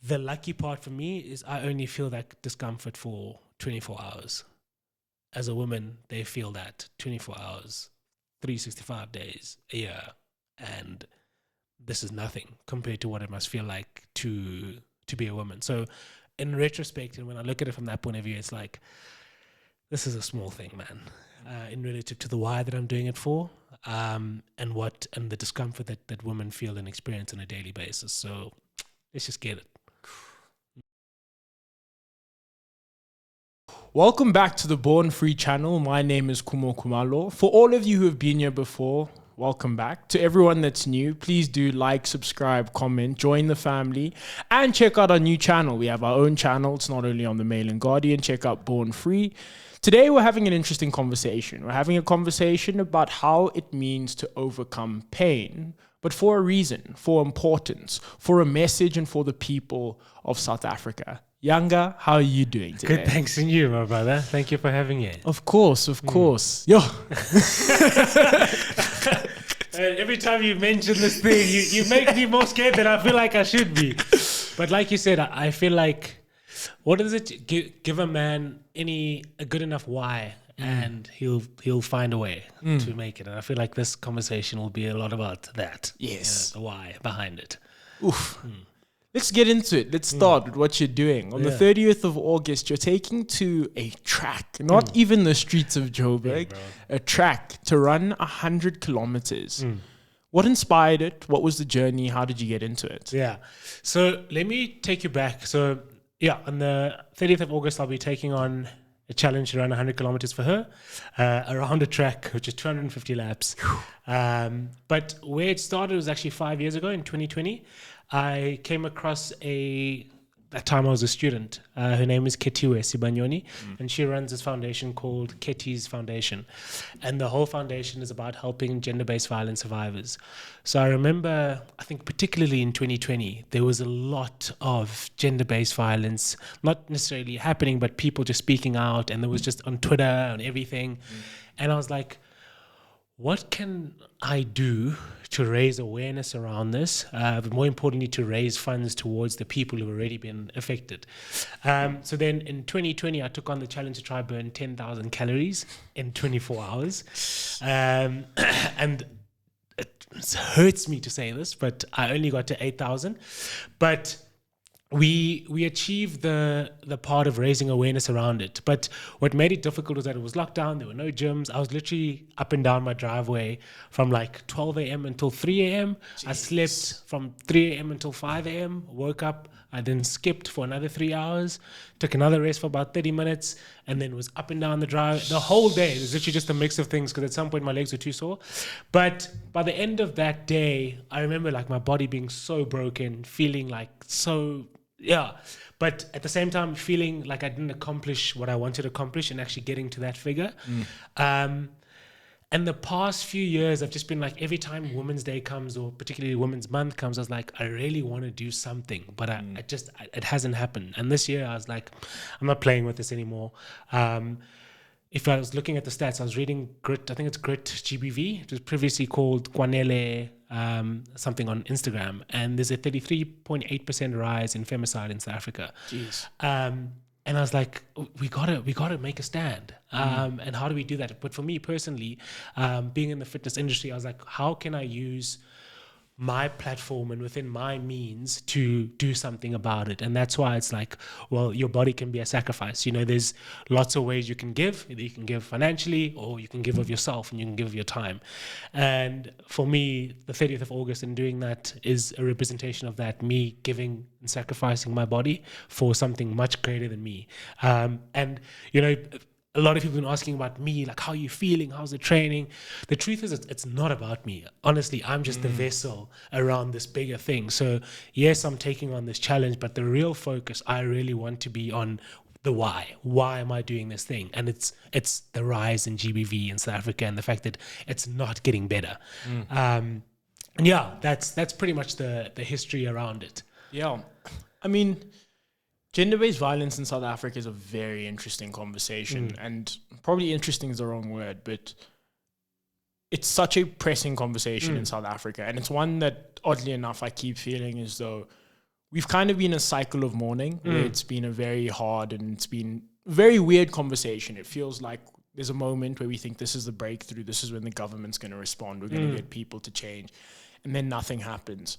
the lucky part for me is I only feel that discomfort for 24 hours. As a woman, they feel that 24 hours, 365 days a year. And this is nothing compared to what it must feel like to be a woman. So in retrospect, and when I look at it from that point of view, it's like, this is a small thing, man, in relative to the why that I'm doing it for, and the discomfort that women feel and experience on a daily basis. So let's just get it. Welcome back to the Born Free channel. My name is Khumo Kumalo. For all of you who have been here before, welcome back. To everyone that's new, please do like, subscribe, comment, join the family, and check out our new channel. We have our own channel. It's not only on the Mail and Guardian. Check out Born Free. Today, we're having an interesting conversation. We're having a conversation about how it means to overcome pain, but for a reason, for importance, for a message, and for the people of South Africa. Yanga, how are you doing today? Good, thanks to you, my brother. Thank you for having me. Of course. Yo. Every time you mention this thing, you make me more scared than I feel like I should be. But like you said, I feel like, what is it? Give a man a good enough why, and he'll find a way to make it. And I feel like this conversation will be a lot about that. Yes. The why behind it. Oof. Let's get into it. Let's start with what you're doing. On the 30th of August, you're taking to a track, not even the streets of Joburg, a track to run 100 kilometers. What inspired it? What was the journey? How did you get into it? Yeah. So let me take you back. So on the 30th of August, I'll be taking on a challenge to run 100 kilometers for her around a track, which is 250 laps. But where it started was actually 5 years ago in 2020. I came across that time I was a student. Her name is Ketiwe Sibanyoni, and she runs this foundation called Keti's Foundation. And the whole foundation is about helping gender-based violence survivors. So I remember, I think particularly in 2020, there was a lot of gender-based violence, not necessarily happening, but people just speaking out, and there was just on Twitter and everything. And I was like, what can I do to raise awareness around this, but more importantly, to raise funds towards the people who have already been affected? So then in 2020, I took on the challenge to try burn 10,000 calories in 24 hours. And it hurts me to say this, but I only got to 8,000. But we achieved the part of raising awareness around it. But what made it difficult was that it was locked down. There were no gyms. I was literally up and down my driveway from like 12 a.m. until 3 a.m. Jeez. I slept from 3 a.m. until 5 a.m. Woke up. I then skipped for another 3 hours, took another rest for about 30 minutes, and then was up and down the drive the whole day. It was literally just a mix of things because at some point my legs were too sore. But by the end of that day, I remember like my body being so broken, feeling like so... but at the same time, feeling like I didn't accomplish what I wanted to accomplish and actually getting to that figure. And the past few years, I've just been like, every time Women's Day comes, or particularly Women's Month comes, I was like, I really want to do something, but it hasn't happened. And this year I was like, I'm not playing with this anymore. If I was looking at the stats, I was reading Grit, I think it's Grit GBV. It was previously called Kwanele something on Instagram. And there's a 33.8% rise in femicide in South Africa. Jeez. And I was like, we gotta make a stand. And how do we do that? But for me personally, being in the fitness industry, I was like, how can I use my platform and within my means to do something about it? And that's why it's like, well, your body can be a sacrifice. You know, there's lots of ways you can give. Either you can give financially, or you can give of yourself, and you can give of your time. And for me, the 30th of August and doing that is a representation of that, me giving and sacrificing my body for something much greater than me. And, you know, a lot of people have been asking about me, like, how are you feeling? How's the training? The truth is, it's not about me. Honestly, I'm just the vessel around this bigger thing. So yes, I'm taking on this challenge, but the real focus, I really want to be on the why. Why am I doing this thing? And it's the rise in GBV in South Africa and the fact that it's not getting better. And yeah, that's pretty much the history around it. Yeah. I mean, gender-based violence in South Africa is a very interesting conversation, and probably interesting is the wrong word, but it's such a pressing conversation in South Africa, and it's one that, oddly enough, I keep feeling as though we've kind of been a cycle of mourning where it's been a very hard and it's been a very weird conversation. It feels like there's a moment where we think this is the breakthrough. This is when the government's going to respond. We're going to get people to change. And then nothing happens.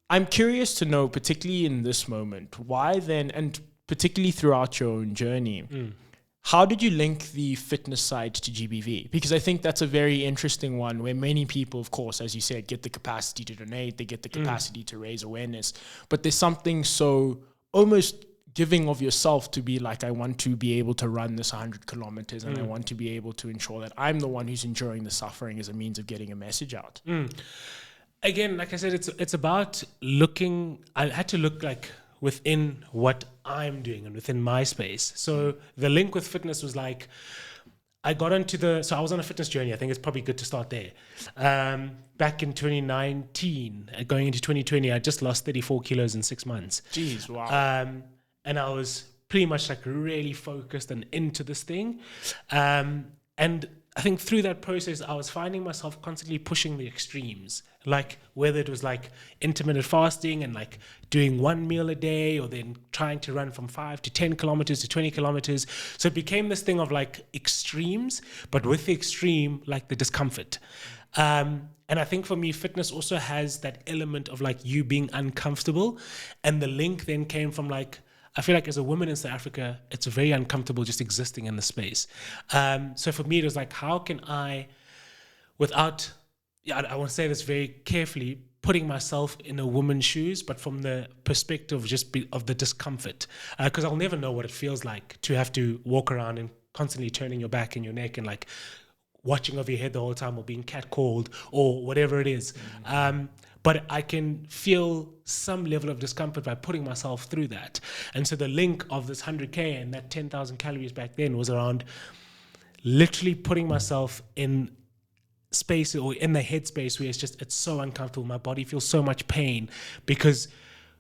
I'm curious to know, particularly in this moment, why then, and particularly throughout your own journey, how did you link the fitness side to GBV? Because I think that's a very interesting one where many people, of course, as you said, get the capacity to donate, they get the capacity to raise awareness, but there's something so almost giving of yourself to be like, I want to be able to run this 100 kilometers and I want to be able to ensure that I'm the one who's enduring the suffering as a means of getting a message out. Again, like I said, it's about looking, I had to look like within what I'm doing and within my space. So the link with fitness was like, I got into so I was on a fitness journey. I think it's probably good to start there. Back in 2019, going into 2020, I just lost 34 kilos in 6 months. Jeez, wow. And I was pretty much like really focused and into this thing. And I think through that process, I was finding myself constantly pushing the extremes, like whether it was like intermittent fasting and like doing 1 meal a day, or then trying to run from 5 to 10 kilometers to 20 kilometers. So it became this thing of like extremes, but with the extreme, like the discomfort. And I think for me, fitness also has that element of like you being uncomfortable. And the link then came from like, I feel like as a woman in South Africa, it's very uncomfortable just existing in the space. So for me, it was like, how can I, without, I want to say this very carefully, putting myself in a woman's shoes, but from the perspective of the discomfort. Because I'll never know what it feels like to have to walk around and constantly turning your back and your neck and like watching over your head the whole time, or being catcalled or whatever it is. But I can feel some level of discomfort by putting myself through that. And so the link of this 100K and that 10,000 calories back then was around literally putting myself in space or in the headspace where it's so uncomfortable. My body feels so much pain, because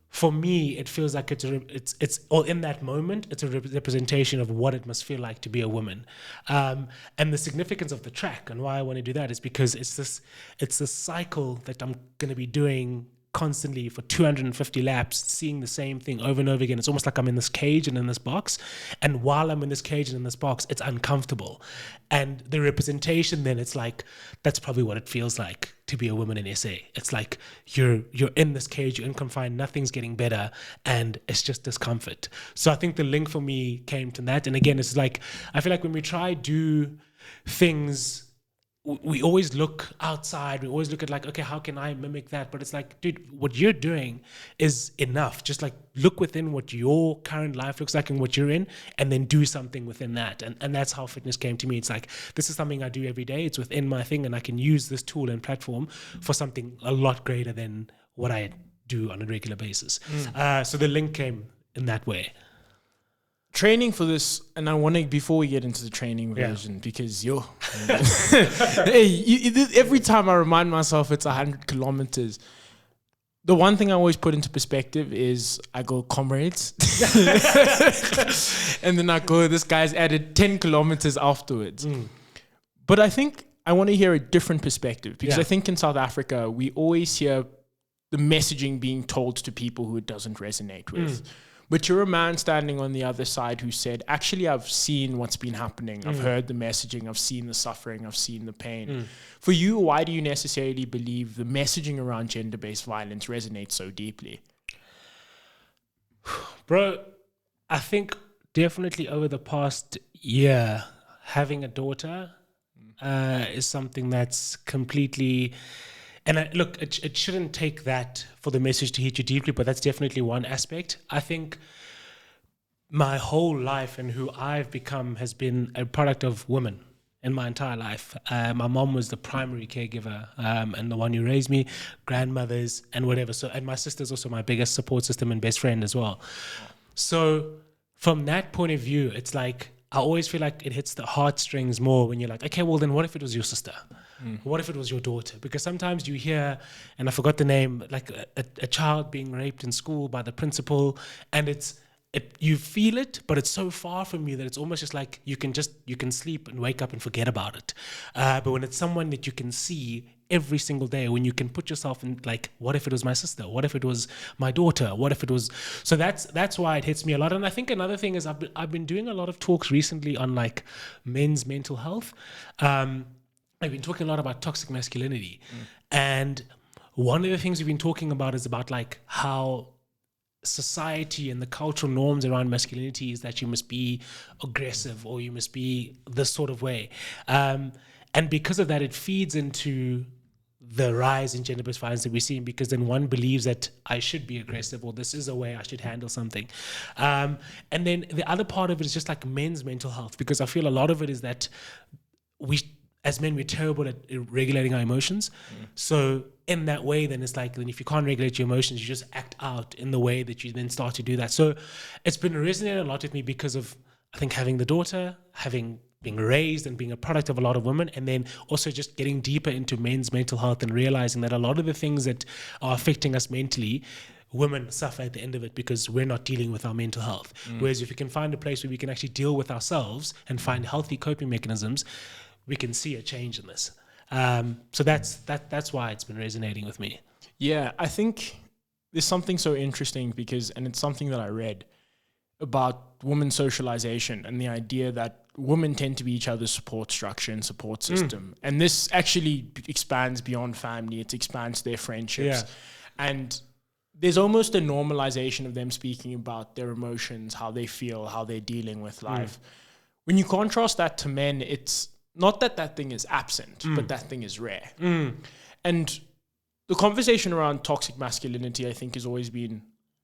for me, it feels like it's or in that moment, it's a representation of what it must feel like to be a woman. And the significance of the track and why I want to do that is because it's this cycle that I'm going to be doing constantly for 250 laps, seeing the same thing over and over again. It's almost like I'm in this cage and in this box. And while I'm in this cage and in this box, it's uncomfortable. And the representation then, it's like, that's probably what it feels like to be a woman in SA. It's like you're in this cage, you're in confined, nothing's getting better, and it's just discomfort. So I think the link for me came to that. And again, it's like, I feel like when we try do things, we always look outside. We always look at like, okay, how can I mimic that? But it's like, dude, what you're doing is enough. Just like look within what your current life looks like and what you're in, and then do something within that. And that's how fitness came to me. It's like, this is something I do every day. It's within my thing, and I can use this tool and platform for something a lot greater than what I do on a regular basis. So the link came in that way. Training for this, and I want to, before we get into the training version, because every time I remind myself it's 100 kilometers, the one thing I always put into perspective is I go, comrades, and then I go, this guy's added 10 kilometers afterwards. But I think I want to hear a different perspective, because I think in South Africa, we always hear the messaging being told to people who it doesn't resonate with. But you're a man standing on the other side who said, actually, I've seen what's been happening. I've heard the messaging. I've seen the suffering. I've seen the pain. For you, why do you necessarily believe the messaging around gender-based violence resonates so deeply? Bro, I think definitely over the past year, having a daughter is something that's completely... And look, it shouldn't take that for the message to hit you deeply, but that's definitely one aspect. I think my whole life and who I've become has been a product of women in my entire life. My mom was the primary caregiver and the one who raised me, grandmothers and whatever. So, and my sister's also my biggest support system and best friend as well. So from that point of view, it's like, I always feel like it hits the heartstrings more when you're like, okay, well then what if it was your sister? What if it was your daughter? Because sometimes you hear, and I forgot the name, like a child being raped in school by the principal, and it's you feel it, but it's so far from you that it's almost just like you can sleep and wake up and forget about it. But when it's someone that you can see every single day, when you can put yourself in, like, what if it was my sister? What if it was my daughter? What if it was? So that's why it hits me a lot. And I think another thing is I've been doing a lot of talks recently on like men's mental health. I've been talking a lot about toxic masculinity, and one of the things we've been talking about is about like how society and the cultural norms around masculinity is that you must be aggressive or you must be this sort of way. And because of that, it feeds into the rise in gender-based violence that we're seeing, because then one believes that I should be aggressive or this is a way I should handle something. And then the other part of it is just like men's mental health, because I feel a lot of it is that as men, we're terrible at regulating our emotions. So in that way, then it's like, then if you can't regulate your emotions, you just act out in the way that you then start to do that. So it's been resonating a lot with me because of, I think, having the daughter, being raised and being a product of a lot of women, and then also just getting deeper into men's mental health and realizing that a lot of the things that are affecting us mentally, women suffer at the end of it because we're not dealing with our mental health. Whereas if we can find a place where we can actually deal with ourselves and find healthy coping mechanisms, we can see a change in this. So that's why it's been resonating with me. Yeah, I think there's something so interesting and it's something that I read about women's socialization and the idea that women tend to be each other's support structure and support system. And this actually expands beyond family. It expands their friendships. Yeah. And there's almost a normalization of them speaking about their emotions, how they feel, how they're dealing with life. When you contrast that to men, it's not that thing is absent, but that thing is rare. And the conversation around toxic masculinity, I think, has always been,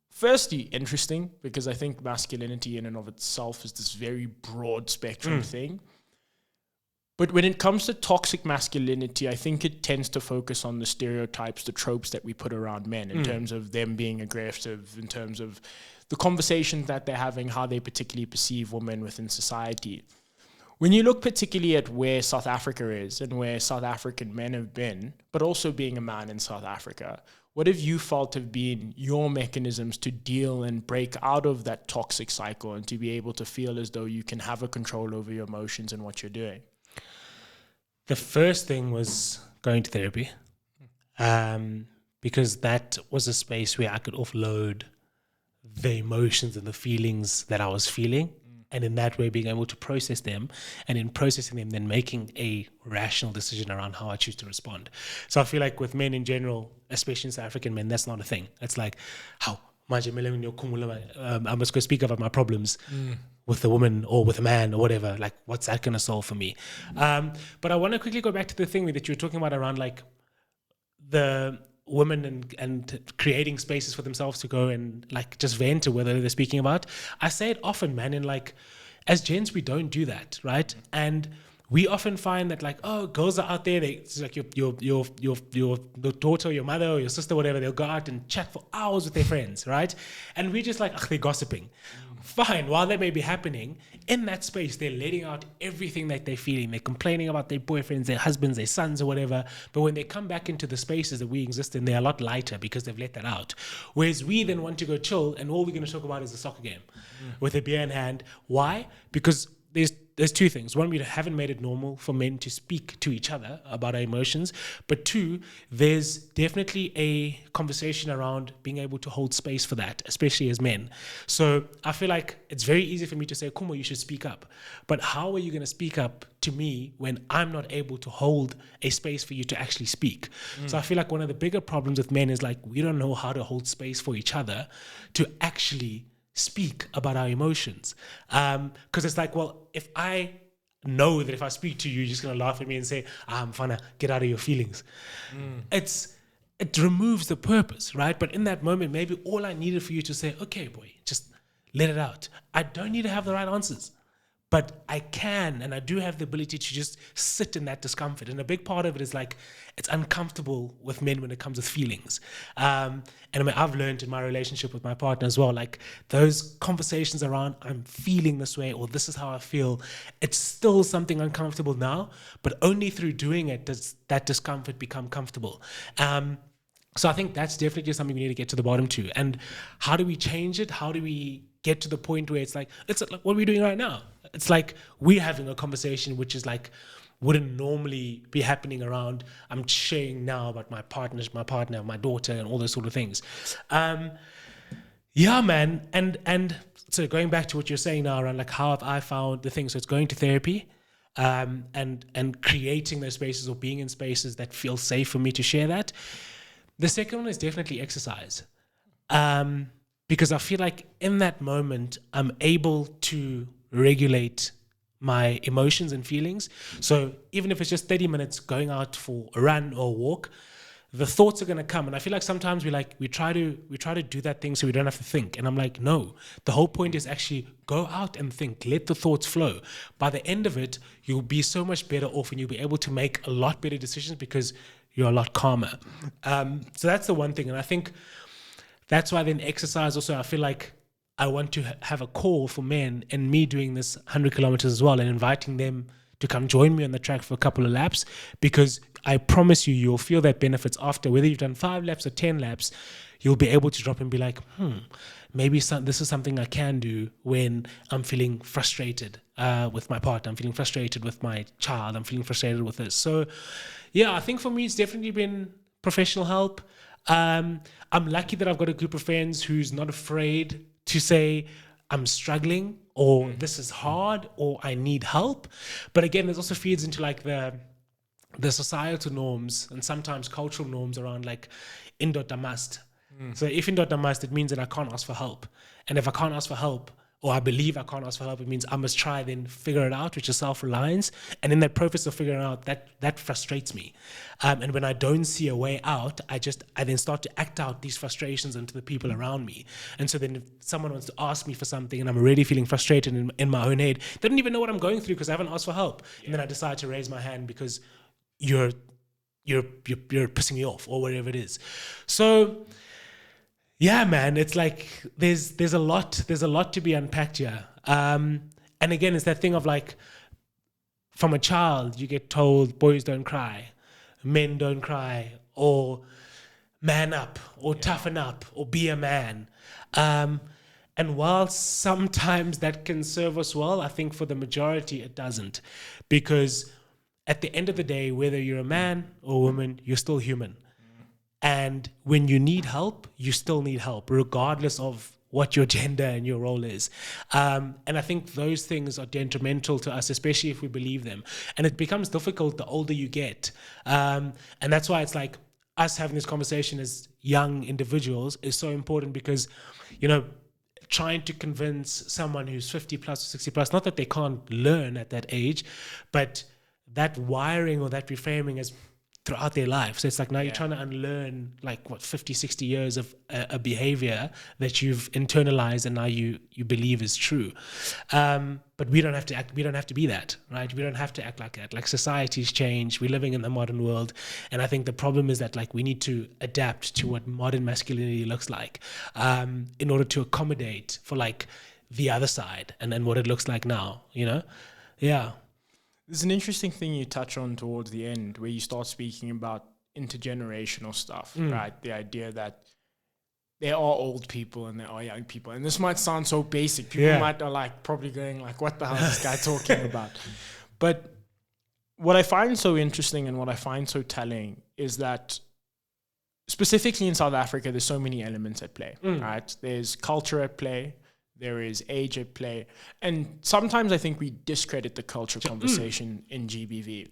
firstly, interesting, because I think masculinity in and of itself is this very broad spectrum thing. But when it comes to toxic masculinity, I think it tends to focus on the stereotypes, the tropes that we put around men in terms of them being aggressive, in terms of the conversations that they're having, how they particularly perceive women within society. When you look particularly at where South Africa is and where South African men have been, but also being a man in South Africa, what have you felt have been your mechanisms to deal and break out of that toxic cycle and to be able to feel as though you can have a control over your emotions and what you're doing? The first thing was going to therapy, because that was a space where I could offload the emotions and the feelings that I was feeling. And in that way, being able to process them, and in processing them, then making a rational decision around how I choose to respond. So I feel like with men in general, especially in South African men, that's not a thing. It's like, how I must go speak about my problems with a woman or with a man or whatever. Like, what's that going to solve for me? But I want to quickly go back to the thing that you were talking about around like the women and creating spaces for themselves to go and like just vent or whether they're speaking about. I say it often, man, and like as gents, we don't do that, right? And we often find that like, oh, girls are out there, it's like your daughter or your mother or your sister, whatever, they'll go out and chat for hours with their friends, right? And we're just like, they're gossiping. Fine, while that may be happening, in that space, they're letting out everything that they're feeling. They're complaining about their boyfriends, their husbands, their sons or whatever. But when they come back into the spaces that we exist in, they're a lot lighter because they've let that out. Whereas we then want to go chill and all we're going to talk about is the soccer game with a beer in hand. Why? Because there's two things. One, we haven't made it normal for men to speak to each other about our emotions. But two, there's definitely a conversation around being able to hold space for that, especially as men. So I feel like it's very easy for me to say, Khumo, you should speak up. But how are you going to speak up to me when I'm not able to hold a space for you to actually speak? So I feel like one of the bigger problems with men is like, we don't know how to hold space for each other to actually speak about our emotions. Because it's like, well, if I know that if I speak to you, you're just going to laugh at me and say, I'm fine, get out of your feelings. It removes the purpose, right? But in that moment, maybe all I needed for you to say, okay, boy, just let it out. I don't need to have the right answers. But I can, and I do have the ability to just sit in that discomfort. And a big part of it is like, it's uncomfortable with men when it comes with feelings. And I mean, I've learned in my relationship with my partner as well, like those conversations around, I'm feeling this way, or this is how I feel. It's still something uncomfortable now, but only through doing it does that discomfort become comfortable. So I think that's definitely something we need to get to the bottom to. And how do we change it? How do we get to the point where it's like what are we doing right now? It's like we're having a conversation which is like wouldn't normally be happening around. I'm sharing now about my partner, my daughter, and all those sort of things. Yeah, man. And so going back to what you're saying now around like how have I found the thing. So it's going to therapy, and creating those spaces or being in spaces that feel safe for me to share that. The second one is definitely exercise. Because I feel like in that moment, I'm able to regulate my emotions and feelings. So even if it's just 30 minutes going out for a run or a walk, the thoughts are going to come. And I feel like sometimes we try to do that thing so we don't have to think. And I'm like, no, the whole point is actually go out and think, let the thoughts flow. By the end of it, you'll be so much better off and you'll be able to make a lot better decisions because you're a lot calmer. So that's the one thing. And I think that's why then exercise also, I feel like I want to have a call for men and me doing this 100 kilometers as well and inviting them to come join me on the track for a couple of laps, because I promise you, you'll feel that benefits after, whether you've done 5 laps or 10 laps, you'll be able to drop and be like, maybe this is something I can do when I'm feeling frustrated with my partner, I'm feeling frustrated with my child, I'm feeling frustrated with this. So yeah, I think for me, it's definitely been professional help. I'm lucky that I've got a group of friends who's not afraid to say I'm struggling or this is hard or I need help. But again, this also feeds into like the societal norms and sometimes cultural norms around like indoor must. So if indoor must, it means that I can't ask for help. And if I can't ask for help, or I believe I can't ask for help, it means I must try then figure it out, which is self-reliance. And in that process of figuring out, that frustrates me. And when I don't see a way out, I then start to act out these frustrations onto the people around me. And so then if someone wants to ask me for something and I'm already feeling frustrated in my own head, they don't even know what I'm going through because I haven't asked for help. And then I decide to raise my hand because you're pissing me off or whatever it is. So yeah, man, it's like there's a lot to be unpacked here. And again, it's that thing of like, from a child, you get told boys don't cry, men don't cry, or man up, or toughen up, or be a man. And while sometimes that can serve us well, I think for the majority it doesn't, because at the end of the day, whether you're a man or a woman, you're still human. And when you need help, you still need help, regardless of what your gender and your role is. And I think those things are detrimental to us, especially if we believe them. And it becomes difficult the older you get. And that's why it's like us having this conversation as young individuals is so important, because, trying to convince someone who's 50 plus or 60 plus, not that they can't learn at that age, but that wiring or that reframing is throughout their life. So it's like now you're trying to unlearn 50, 60 years of a behavior that you've internalized and now you believe is true. But we don't have to be that, right? We don't have to act like that. Like, society's changed. We're living in the modern world. And I think the problem is that we need to adapt to what modern masculinity looks like, in order to accommodate for the other side and then what it looks like now, Yeah. There's an interesting thing you touch on towards the end where you start speaking about intergenerational stuff, right? The idea that there are old people and there are young people. And this might sound so basic. People might are probably going what the hell is this guy talking about? But what I find so interesting and what I find so telling is that specifically in South Africa, there's so many elements at play, right? There's culture at play. There is age at play. And sometimes I think we discredit the culture conversation in GBV.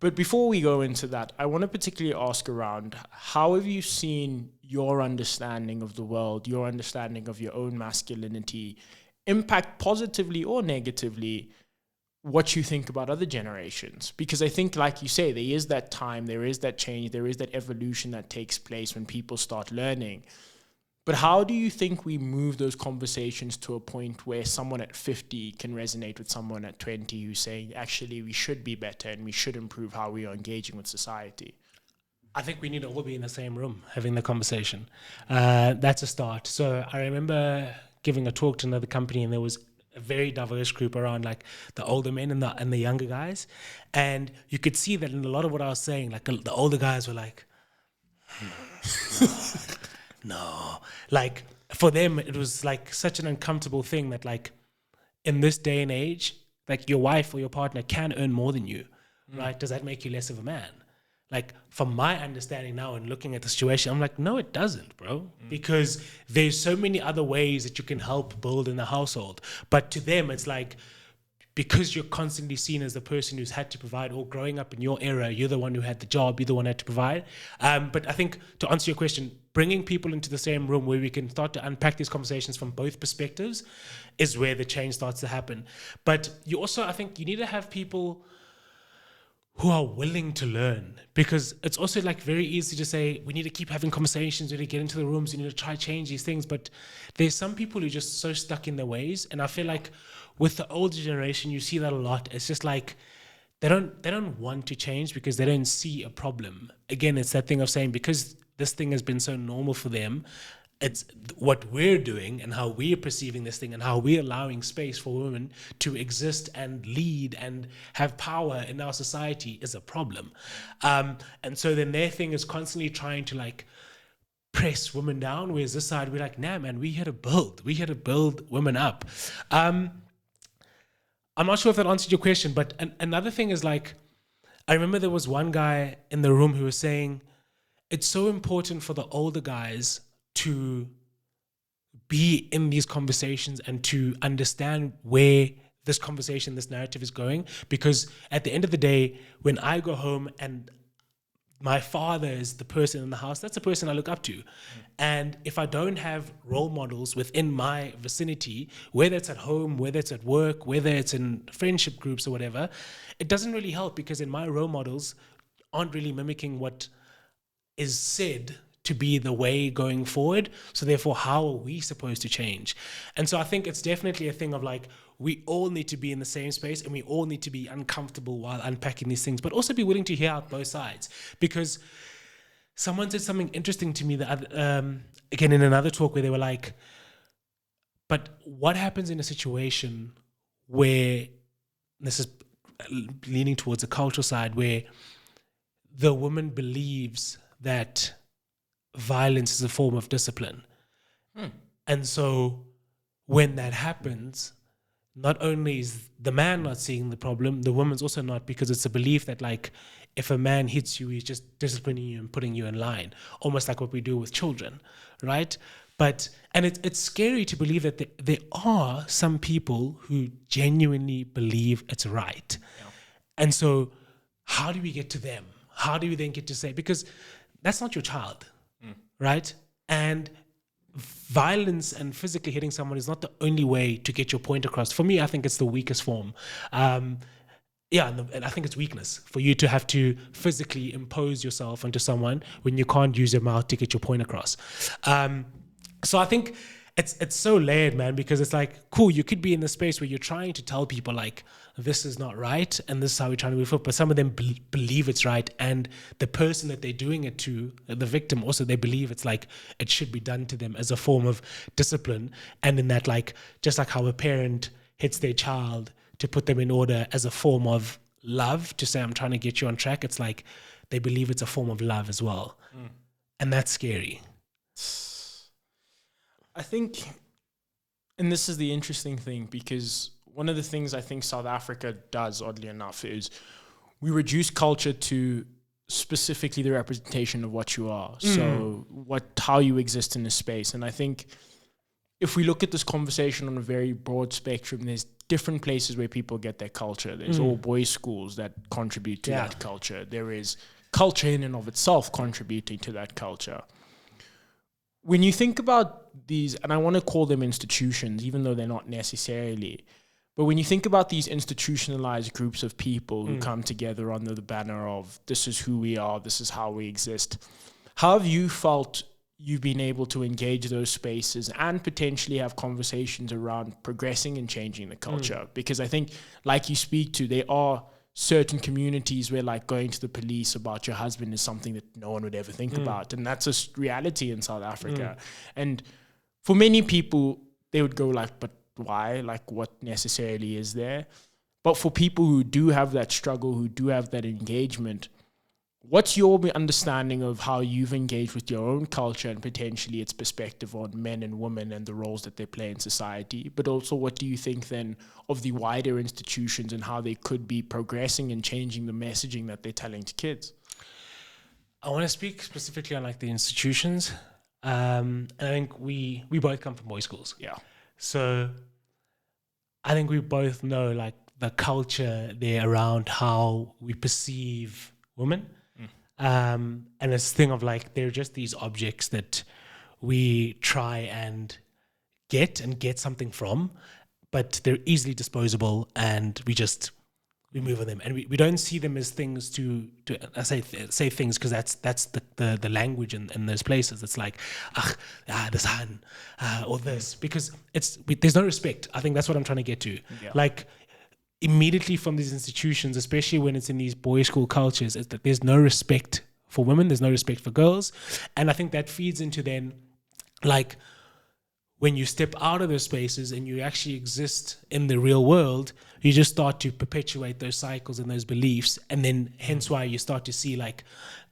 But before we go into that, I want to particularly ask around, how have you seen your understanding of the world, your understanding of your own masculinity impact positively or negatively what you think about other generations? Because I think, like you say, there is that time, there is that change, there is that evolution that takes place when people start learning. But how do you think we move those conversations to a point where someone at 50 can resonate with someone at 20 who's saying, actually, we should be better and we should improve how we are engaging with society? I think we need to all be in the same room having the conversation. That's a start. So I remember giving a talk to another company, and there was a very diverse group around the older men and the younger guys. And you could see that in a lot of what I was saying, the older guys were like, no. for them, it was like such an uncomfortable thing that like in this day and age, like your wife or your partner can earn more than you, right? Does that make you less of a man? Like from my understanding now and looking at the situation, I'm like, no, it doesn't, bro. Because there's so many other ways that you can help build in the household. But to them, it's like, because you're constantly seen as the person who's had to provide, or growing up in your era, you're the one who had the job, you're the one who had to provide. But I think to answer your question, bringing people into the same room where we can start to unpack these conversations from both perspectives is where the change starts to happen. But you also, I think you need to have people who are willing to learn, because it's also like very easy to say we need to keep having conversations, we need to get into the rooms, we need to try change these things, but there's some people who are just so stuck in their ways. And I feel like with the older generation, you see that a lot. It's just like they don't want to change because they don't see a problem. Again, it's that thing of saying, because this thing has been so normal for them, it's what we're doing and how we're perceiving this thing and how we're allowing space for women to exist and lead and have power in our society is a problem. And so then their thing is constantly trying to like press women down, whereas this side, we're like, nah, man, we're here to build women up. I'm not sure if that answered your question, but another thing is like, I remember there was one guy in the room who was saying, it's so important for the older guys to be in these conversations and to understand where this conversation, this narrative is going. Because at the end of the day, when I go home and my father is the person in the house, that's the person I look up to. And if I don't have role models within my vicinity, whether it's at home, whether it's at work, whether it's in friendship groups or whatever, it doesn't really help, because in my role models aren't really mimicking what is said to be the way going forward. So therefore, how are we supposed to change? And so I think it's definitely a thing of like, we all need to be in the same space and we all need to be uncomfortable while unpacking these things, but also be willing to hear out both sides. Because someone said something interesting to me that, again, in another talk, where they were like, but what happens in a situation where, this is leaning towards a cultural side, where the woman believes that violence is a form of discipline. And so when that happens, not only is the man not seeing the problem, the woman's also not, because it's a belief that like, if a man hits you, he's just disciplining you and putting you in line, almost like what we do with children, right? But, and it's scary to believe that there are some people who genuinely believe it's right. Yeah. And so how do we get to them? How do we then get to say, because that's not your child, right? And violence and physically hitting someone is not the only way to get your point across. For me, I think it's the weakest form. And I think it's weakness for you to have to physically impose yourself onto someone when you can't use your mouth to get your point across. So I think it's so layered, man, because it's like, cool, you could be in the space where you're trying to tell people like, this is not right and this is how we're trying to move forward, but some of them believe it's right, and the person that they're doing it to, the victim, also they believe it's like it should be done to them as a form of discipline. And in that, like, just like how a parent hits their child to put them in order as a form of love, to say I'm trying to get you on track, it's like they believe it's a form of love as well. And that's scary. I think, and this is the interesting thing, because one of the things I think South Africa does, oddly enough, is we reduce culture to specifically the representation of what you are. So how you exist in a space. And I think if we look at this conversation on a very broad spectrum, there's different places where people get their culture. There's all boys schools that contribute to that culture. There is culture in and of itself contributing to that culture. When you think about these, and I want to call them institutions, even though they're not necessarily, but when you think about these institutionalized groups of people who come together under the banner of this is who we are, this is how we exist, how have you felt you've been able to engage those spaces and potentially have conversations around progressing and changing the culture? Because I think, like you speak to, there are certain communities where like going to the police about your husband is something that no one would ever think about. And that's a reality in South Africa. And for many people, they would go like, but why? Like, what necessarily is there? But for people who do have that struggle, who do have that engagement, What's your understanding of how you've engaged with your own culture and potentially its perspective on men and women and the roles that they play in society? But also, what do you think then of the wider institutions and how they could be progressing and changing the messaging that they're telling to kids? I want to speak specifically on like the institutions. And I think we both come from boys' schools. Yeah. So I think we both know like the culture there around how we perceive women. And this thing of like, they're just these objects that we try and get something from, but they're easily disposable and we move on them. And we don't see them as things to I say things because that's the language in those places. It's like, this han, or this, because there's no respect. I think that's what I'm trying to get to. Yeah. Like, immediately from these institutions, especially when it's in these boys' school cultures, is that there's no respect for women, there's no respect for girls. And I think that feeds into then, like, when you step out of those spaces and you actually exist in the real world, you just start to perpetuate those cycles and those beliefs. And then hence why you start to see like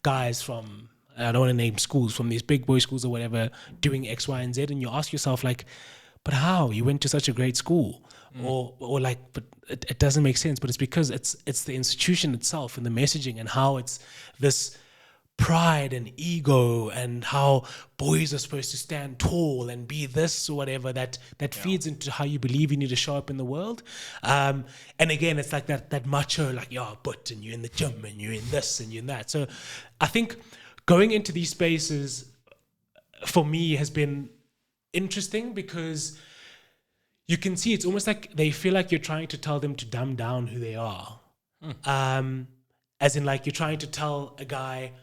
guys from, I don't want to name schools, from these big boy schools or whatever, doing X, Y, and Z. And you ask yourself like, but how? You went to such a great school. Or like, but it doesn't make sense. But it's because it's the institution itself and the messaging and how it's this pride and ego and how boys are supposed to stand tall and be this or whatever that feeds into how you believe you need to show up in the world. And again, it's like that macho, like, yeah, but, and you're in the gym and you're in this and you're in that. So I think going into these spaces for me has been interesting because you can see it's almost like they feel like you're trying to tell them to dumb down who they are. As in, like, you're trying to tell a guy,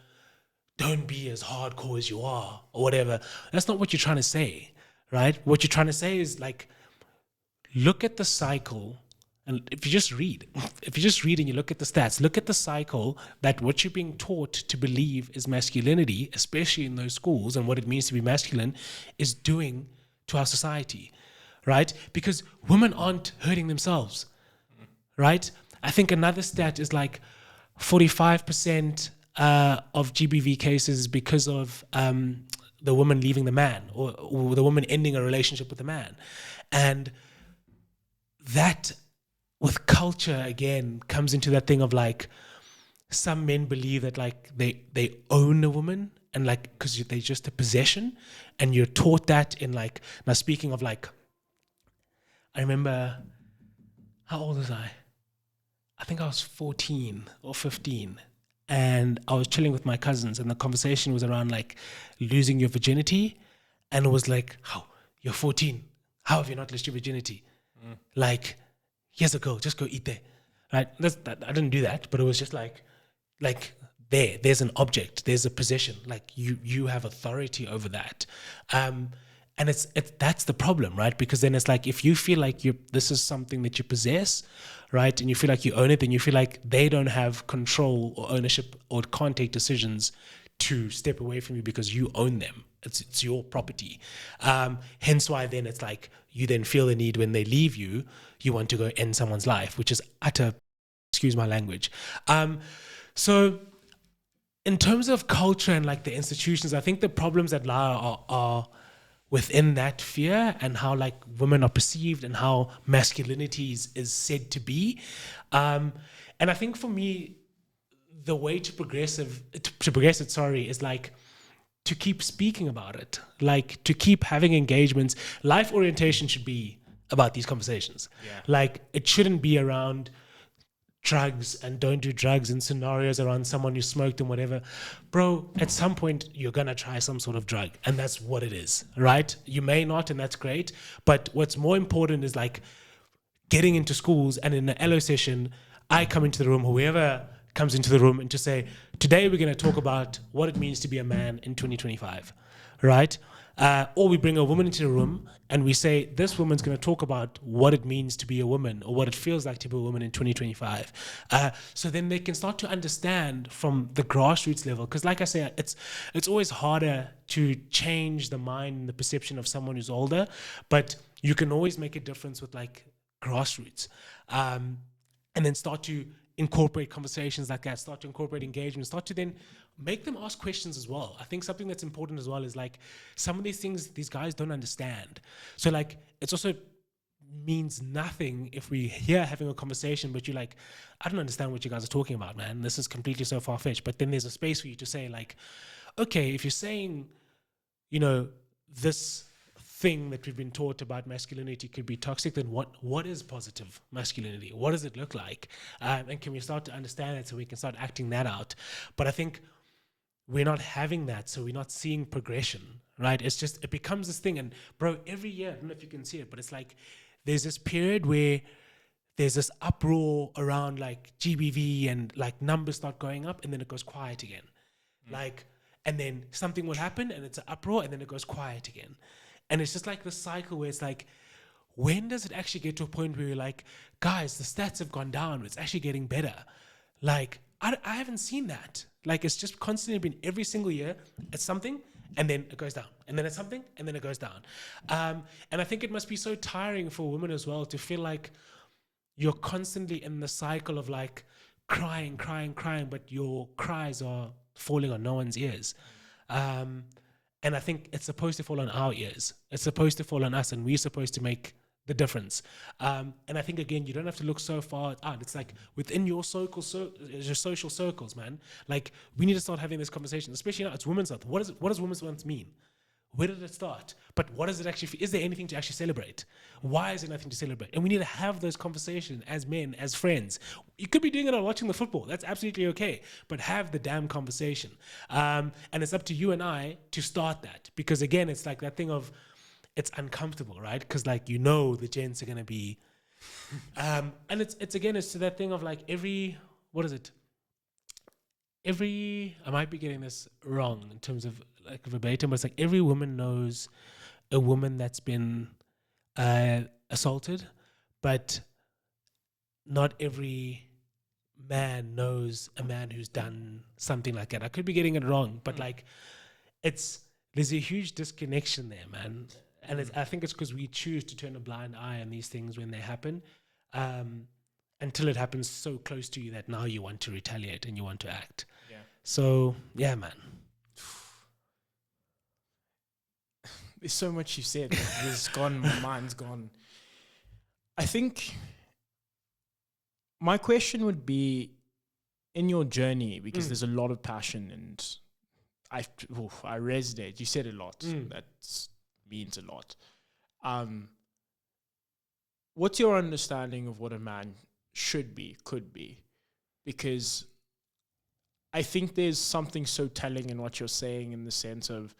don't be as hardcore as you are or whatever. That's not what you're trying to say, right? What you're trying to say is like, look at the cycle. And if you just read and you look at the stats, look at the cycle that what you're being taught to believe is masculinity, especially in those schools, and what it means to be masculine is doing to our society, right? Because women aren't hurting themselves, right? I think another stat is like 45% of GBV cases because of the woman leaving the man or the woman ending a relationship with the man. And that, with culture, again, comes into that thing of like, some men believe that like they own a woman and like, because they're just a possession, and you're taught that in like, now speaking of like, I remember, how old was I? I think I was 14 or 15. And I was chilling with my cousins, and the conversation was around like losing your virginity. And it was like, how? You're 14. How have you not lost your virginity? Like, here's a girl, just go eat there. Right? I didn't do that, but it was just like there's an object, there's a possession. Like you have authority over that. And that's the problem, right? Because then it's like, if you feel like this is something that you possess, right, and you feel like you own it, then you feel like they don't have control or ownership or can't take decisions to step away from you because you own them. It's your property. Hence why then it's like you then feel the need when they leave you want to go end someone's life, which is utter, excuse my language. So in terms of culture and like the institutions, I think the problems that lie are within that fear and how like women are perceived and how masculinity is said to be. And I think for me, the way to progress it, is like to keep speaking about it, like to keep having engagements. Life orientation should be about these conversations. Yeah. Like, it shouldn't be around drugs and don't do drugs and scenarios around someone who smoked and whatever. Bro, at some point you're gonna try some sort of drug, and that's what it is, right? You may not, and that's great, but what's more important is like getting into schools, and in an LO session I come into the room, whoever comes into the room, and to say, today we're going to talk about what it means to be a man in 2025, right? Or we bring a woman into the room and we say, this woman's going to talk about what it means to be a woman, or what it feels like to be a woman in 2025. So then they can start to understand from the grassroots level. Because like I say, it's always harder to change the mind and the perception of someone who's older, but you can always make a difference with like grassroots. And then start to incorporate conversations like that, start to incorporate engagement, start to then make them ask questions as well. I think something that's important as well is like some of these things these guys don't understand. So like it's also means nothing if we here having a conversation, but you're like, I don't understand what you guys are talking about, man. This is completely so far-fetched. But then there's a space for you to say like, okay, if you're saying, you know, this thing that we've been taught about masculinity could be toxic, then what is positive masculinity? What does it look like? And can we start to understand it so we can start acting that out? But I think we're not having that, so we're not seeing progression, right? It's just, it becomes this thing. And bro, every year, I don't know if you can see it, but it's like there's this period where there's this uproar around like GBV and like numbers start going up and then it goes quiet again. Like, and then something will happen and it's an uproar and then it goes quiet again. And it's just like this cycle where it's like, when does it actually get to a point where you're like, guys, the stats have gone down, it's actually getting better? Like, I haven't seen that. Like, it's just constantly been every single year, it's something, and then it goes down. And then it's something, and then it goes down. And I think it must be so tiring for women as well to feel like you're constantly in the cycle of like crying, but your cries are falling on no one's ears. And I think it's supposed to fall on our ears. It's supposed to fall on us, and we're supposed to make the difference. And I think, again, you don't have to look so far out. It's like within your your social circles, man. Like, we need to start having this conversation, especially now it's Women's Month. What does Women's Month mean? Where did it start? But what does it actually, is there anything to actually celebrate? Why is there nothing to celebrate? And we need to have those conversations as men, as friends. You could be doing it on watching the football. That's absolutely okay. But have the damn conversation. And it's up to you and I to start that. Because again, it's like that thing of, it's uncomfortable, right? Because like, you know, the gents are going to be, and it's to that thing of like what is it? I might be getting this wrong in terms of like verbatim, but it's like every woman knows a woman that's been assaulted, but not every man knows a man who's done something like that. I could be getting it wrong, but like there's a huge disconnection there, man. And I think it's because we choose to turn a blind eye on these things when they happen. Until it happens so close to you that now you want to retaliate and you want to act. Yeah. So, yeah, man. There's so much you said. It's gone, my mind's gone. I think my question would be, in your journey, because there's a lot of passion and I resonate. You said a lot. That means a lot. What's your understanding of what a man should be, could be? Because I think there's something so telling in what you're saying, in the sense of,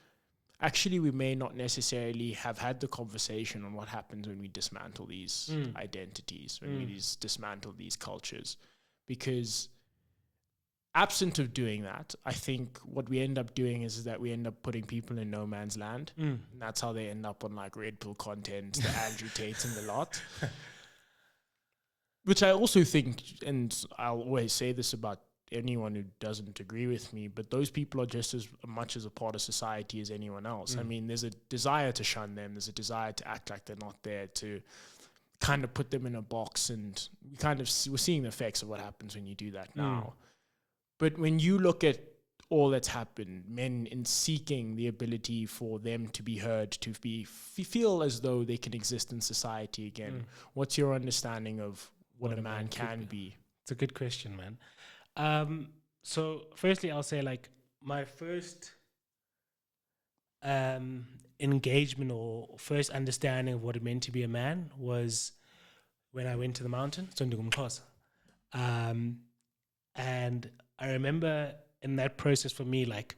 actually, we may not necessarily have had the conversation on what happens when we dismantle these identities, when we dismantle these cultures. Because absent of doing that, I think what we end up doing is that we end up putting people in no man's land. And that's how they end up on like Red Pill content, the Andrew Tates and the lot. Which I also think, and I'll always say this about anyone who doesn't agree with me, but those people are just as much as a part of society as anyone else. I mean, there's a desire to shun them. There's a desire to act like they're not there, to kind of put them in a box. And we're seeing the effects of what happens when you do that now. But when you look at all that's happened, men in seeking the ability for them to be heard, to feel as though they can exist in society again, what's your understanding of what a man can be? It's a good question, man. So firstly, I'll say like my first engagement or first understanding of what it meant to be a man was when I went to the mountain, and I remember in that process for me, like,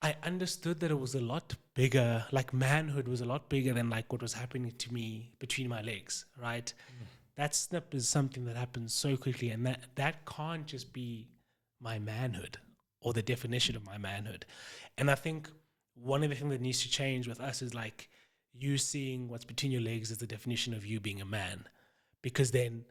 I understood that it was a lot bigger, like manhood was a lot bigger than like what was happening to me between my legs, right? That snip is something that happens so quickly, and that can't just be my manhood or the definition of my manhood. And I think one of the things that needs to change with us is like you seeing what's between your legs as the definition of you being a man, because then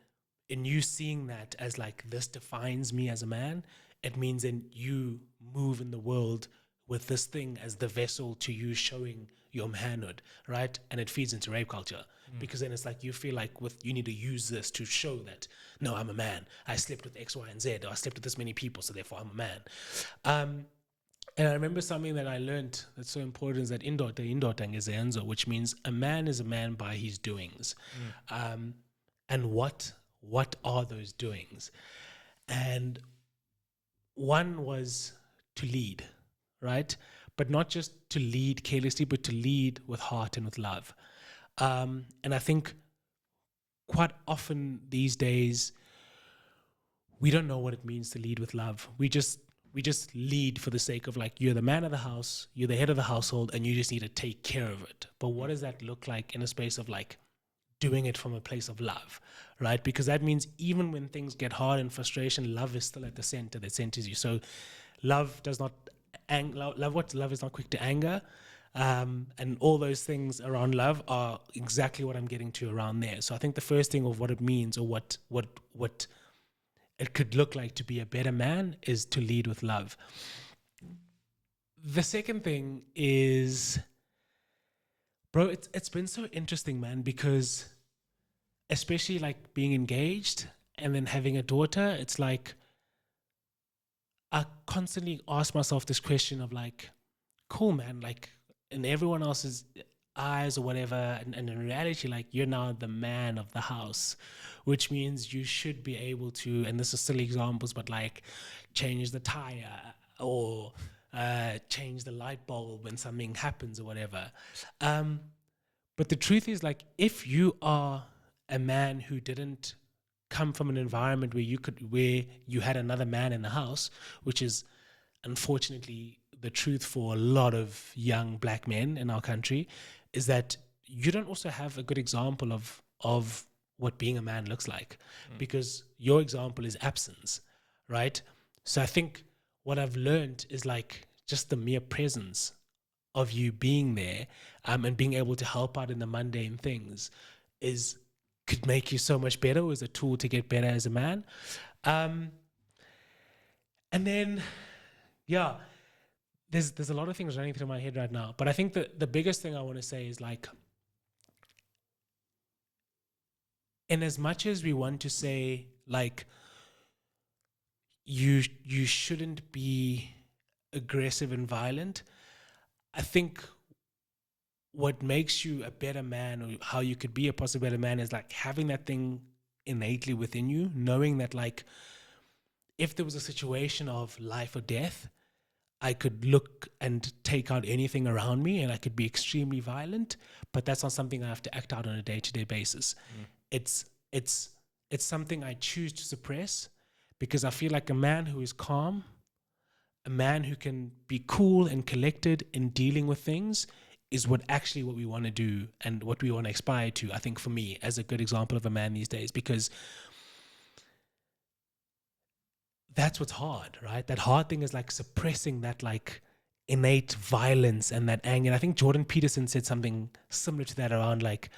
in you seeing that as like this defines me as a man, it means then you move in the world with this thing as the vessel to you showing your manhood, right? And it feeds into rape culture because then it's like you feel like you need to use this to show that, no, I'm a man. I slept with X, Y, and Z, or I slept with this many people, so therefore I'm a man. And I remember something that I learned that's so important is that indota ngezenzo, which means a man is a man by his doings. And what are those doings? And one was to lead, right? But not just to lead carelessly, but to lead with heart and with love. And I think quite often these days, we don't know what it means to lead with love. We just lead for the sake of like, you're the man of the house, you're the head of the household, and you just need to take care of it. But what does that look like in a space of like doing it from a place of love, right? Because that means even when things get hard and frustration, love is still at the center that centers you. So love does not love is not quick to anger. And all those things around love are exactly what I'm getting to around there. So I think the first thing of what it means or what it could look like to be a better man is to lead with love. The second thing is, bro, it's been so interesting, man, because especially like being engaged and then having a daughter, it's like I constantly ask myself this question of like, cool, man, like in everyone else's eyes or whatever, and in reality, like you're now the man of the house, which means you should be able to, and this is silly examples, but like change the tire or change the light bulb when something happens or whatever. But the truth is, like, if you are a man who didn't come from an environment where you had another man in the house, which is unfortunately the truth for a lot of young black men in our country, is that you don't also have a good example of what being a man looks like, because your example is absence, right? So I think what I've learned is like just the mere presence of you being there, and being able to help out in the mundane things could make you so much better as a tool to get better as a man. And then, yeah, there's a lot of things running through my head right now, but I think that the biggest thing I want to say is like, in as much as we want to say like you shouldn't be aggressive and violent, I think what makes you a better man, or how you could be a possible better man, is like having that thing innately within you, knowing that like if there was a situation of life or death, I could look and take out anything around me and I could be extremely violent, but that's not something I have to act out on a day-to-day basis. It's something I choose to suppress, because I feel like a man who is calm, a man who can be cool and collected in dealing with things, is what we want to do and what we want to aspire to, I think, for me, as a good example of a man these days, because that's what's hard, right? That hard thing is like suppressing that like innate violence and that anger. And I think Jordan Peterson said something similar to that around like,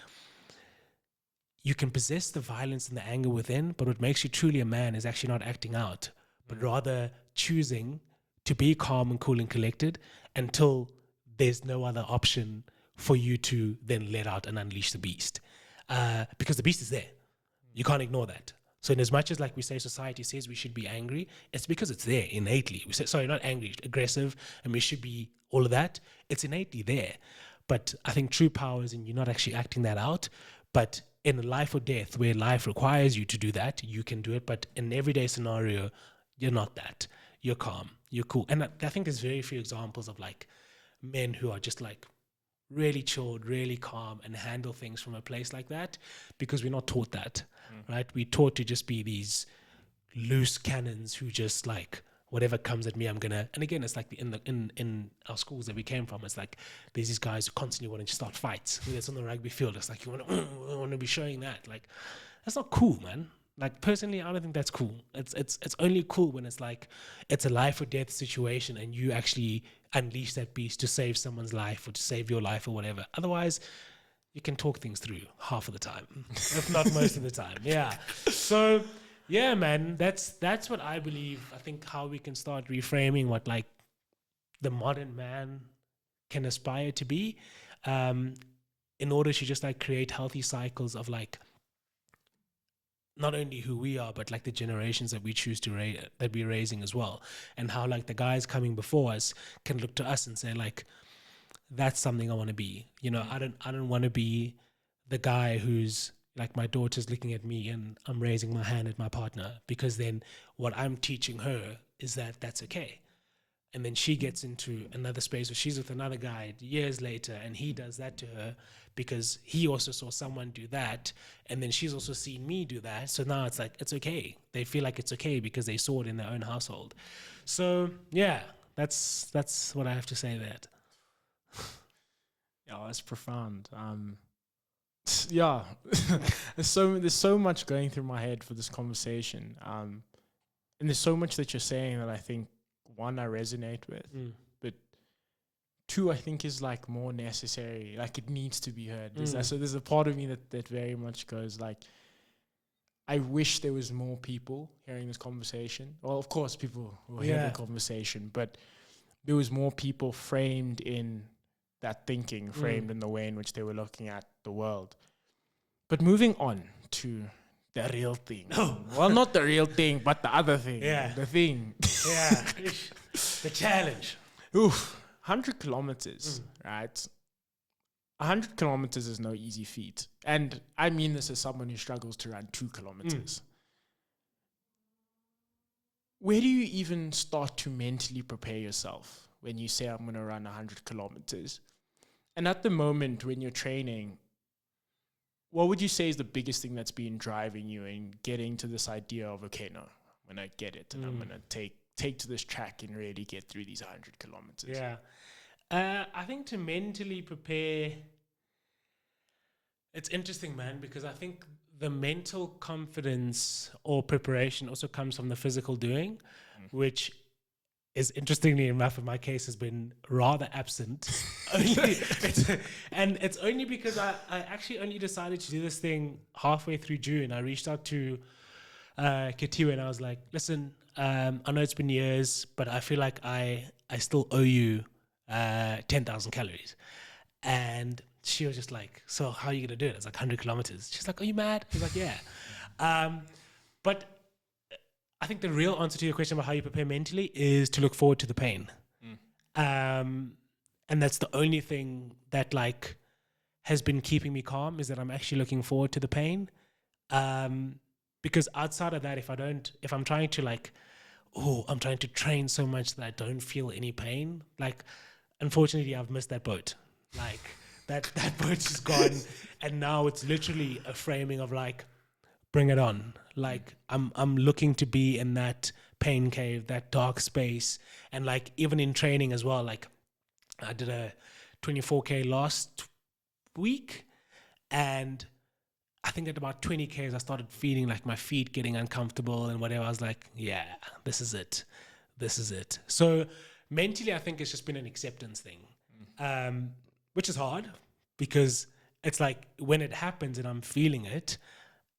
you can possess the violence and the anger within, but what makes you truly a man is actually not acting out, but rather choosing to be calm and cool and collected until there's no other option for you to then let out and unleash the beast. Because the beast is there. You can't ignore that. So in as much as like we say society says we should be angry, it's because it's there innately. We say, sorry, not angry, aggressive, and we should be all of that. It's innately there. But I think true power is in you not actually acting that out. But in life or death, where life requires you to do that, you can do it. But in an everyday scenario, you're not that. You're calm. You're cool. And I think there's very few examples of like men who are just like really chilled, really calm, and handle things from a place like that, because we're not taught that, right? We're taught to just be these loose cannons who just like, whatever comes at me, I'm gonna. And again, it's like in our schools that we came from, it's like there's these guys who constantly want to start fights. Whether it's on the rugby field, it's like you want to be showing that. Like, that's not cool, man. Like, personally, I don't think that's cool. It's only cool when it's like it's a life or death situation and you actually unleash that beast to save someone's life or to save your life or whatever. Otherwise, you can talk things through half of the time, if not most of the time. Yeah. So yeah, man, that's what I believe. I think how we can start reframing what like the modern man can aspire to be. in order to just like create healthy cycles of like not only who we are, but like the generations that we choose to raise, that we're raising as well, and how like the guys coming before us can look to us and say like, that's something I want to be. You know, I don't want to be the guy who's like, my daughter's looking at me and I'm raising my hand at my partner, because then what I'm teaching her is that that's okay. And then she gets into another space where she's with another guy years later and he does that to her because he also saw someone do that. And then she's also seen me do that. So now it's like, it's okay. They feel like it's okay because they saw it in their own household. So yeah, that's what I have to say there. Yeah, that's profound. Yeah, there's so much going through my head for this conversation. And there's so much that you're saying that I think, one, I resonate with, but two, I think is like more necessary. Like it needs to be heard. So there's a part of me that very much goes like, I wish there was more people hearing this conversation. Well, of course, people will hear the conversation, but there was more people framed in that thinking, framed in the way in which they were looking at the world. But moving on to the real thing. Well, not the real thing, but the other thing. Yeah. The thing. Yeah. The challenge. Oof. 100 kilometers, right? 100 kilometers is no easy feat. And I mean this as someone who struggles to run 2 kilometers. Where do you even start to mentally prepare yourself when you say, I'm going to run 100 kilometers? And at the moment when you're training, what would you say is the biggest thing that's been driving you in getting to this idea of, okay, no, I'm going to get it and I'm going to take to this track and really get through these 100 kilometers? Yeah. I think to mentally prepare, it's interesting, man, because I think the mental confidence or preparation also comes from the physical doing, which is, interestingly enough, in my case, has been rather absent. And it's only because I actually only decided to do this thing halfway through June. I reached out to Ketiwe and I was like, listen, I know it's been years, but I feel like I still owe you 10,000 calories. And she was just like, so how are you going to do it? It's like 100 kilometers. She's like, are you mad? I was like, yeah. But I think the real answer to your question about how you prepare mentally is to look forward to the pain. And that's the only thing that like has been keeping me calm, is that I'm actually looking forward to the pain. Because outside of that, if I'm trying to like, I'm trying to train so much that I don't feel any pain, like, unfortunately, I've missed that boat. Like that boat is gone. And now it's literally a framing of like, bring it on. Like I'm looking to be in that pain cave, that dark space. And like, even in training as well, like I did a 24K last week, and I think at about 20Ks, I started feeling like my feet getting uncomfortable and whatever. I was like, yeah, this is it. This is it. So mentally, I think it's just been an acceptance thing, which is hard, because it's like when it happens and I'm feeling it,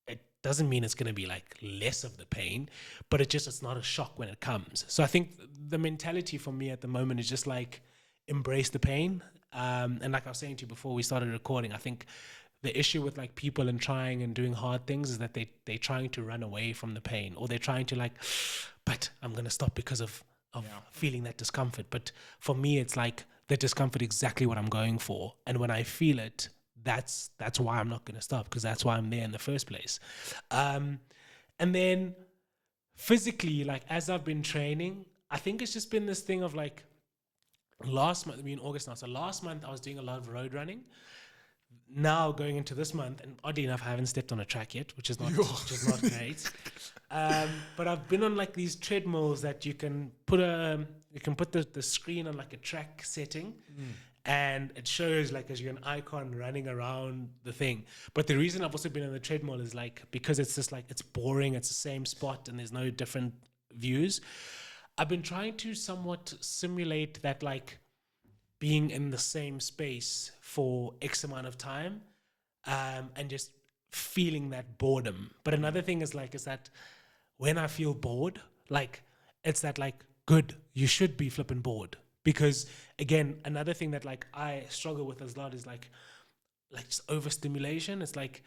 it doesn't mean it's going to be like less of the pain, but it's not a shock when it comes. So I think the mentality for me at the moment is just like, embrace the pain. And like I was saying to you before we started recording, I think the issue with like people and trying and doing hard things is that they're trying to run away from the pain, or they're trying to like, but I'm going to stop because of feeling that discomfort. But for me, it's like the discomfort exactly what I'm going for. And when I feel it, that's why I'm not going to stop, because that's why I'm there in the first place. And then physically, like as I've been training, I think it's just been this thing of like, last month, we're in August now. So last month I was doing a lot of road running. Now going into this month, and oddly enough, I haven't stepped on a track yet, which is not great. But I've been on like these treadmills that you can put the screen on like a track setting, and it shows like as you're an icon running around the thing. But the reason I've also been on the treadmill is like, because it's just like, it's boring, it's the same spot and there's no different views. I've been trying to somewhat simulate that, like being in the same space for X amount of time, and just feeling that boredom. But another thing is that when I feel bored, like it's that like, good, you should be flipping bored, Because again, another thing that like I struggle with as a lot is like just overstimulation. It's like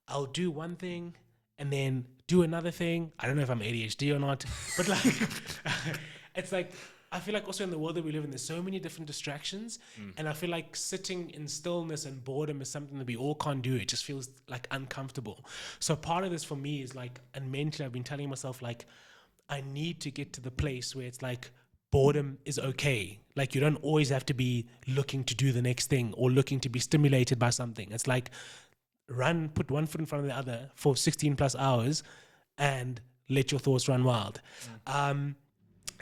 I'll do one thing and then do another thing. I don't know if I'm ADHD or not, but like it's like I feel like also in the world that we live in, there's so many different distractions, and I feel like sitting in stillness and boredom is something that we all can't do. It just feels like uncomfortable. So part of this for me is like, and mentally I've been telling myself like, I need to get to the place where it's like boredom is okay. Like you don't always have to be looking to do the next thing or looking to be stimulated by something. It's like put one foot in front of the other for 16 plus hours and let your thoughts run wild.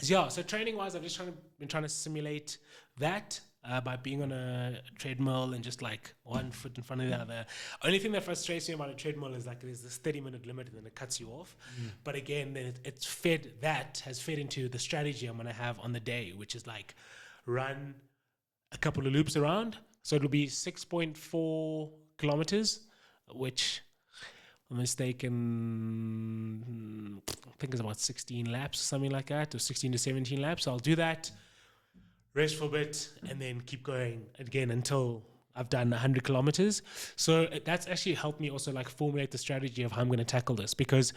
So training wise, I've just been trying to simulate that by being on a treadmill and just like one foot in front of the other. Only thing that frustrates me about a treadmill is like there's this 30-minute limit and then it cuts you off. But again, then has fed into the strategy I'm going to have on the day, which is like run a couple of loops around. So it'll be 6.4 kilometers, which I'm mistaken, I think it's about 16 laps or something like that, or 16 to 17 laps. So I'll do that, rest for a bit, and then keep going again until I've done 100 kilometers. So that's actually helped me also like formulate the strategy of how I'm going to tackle this. Because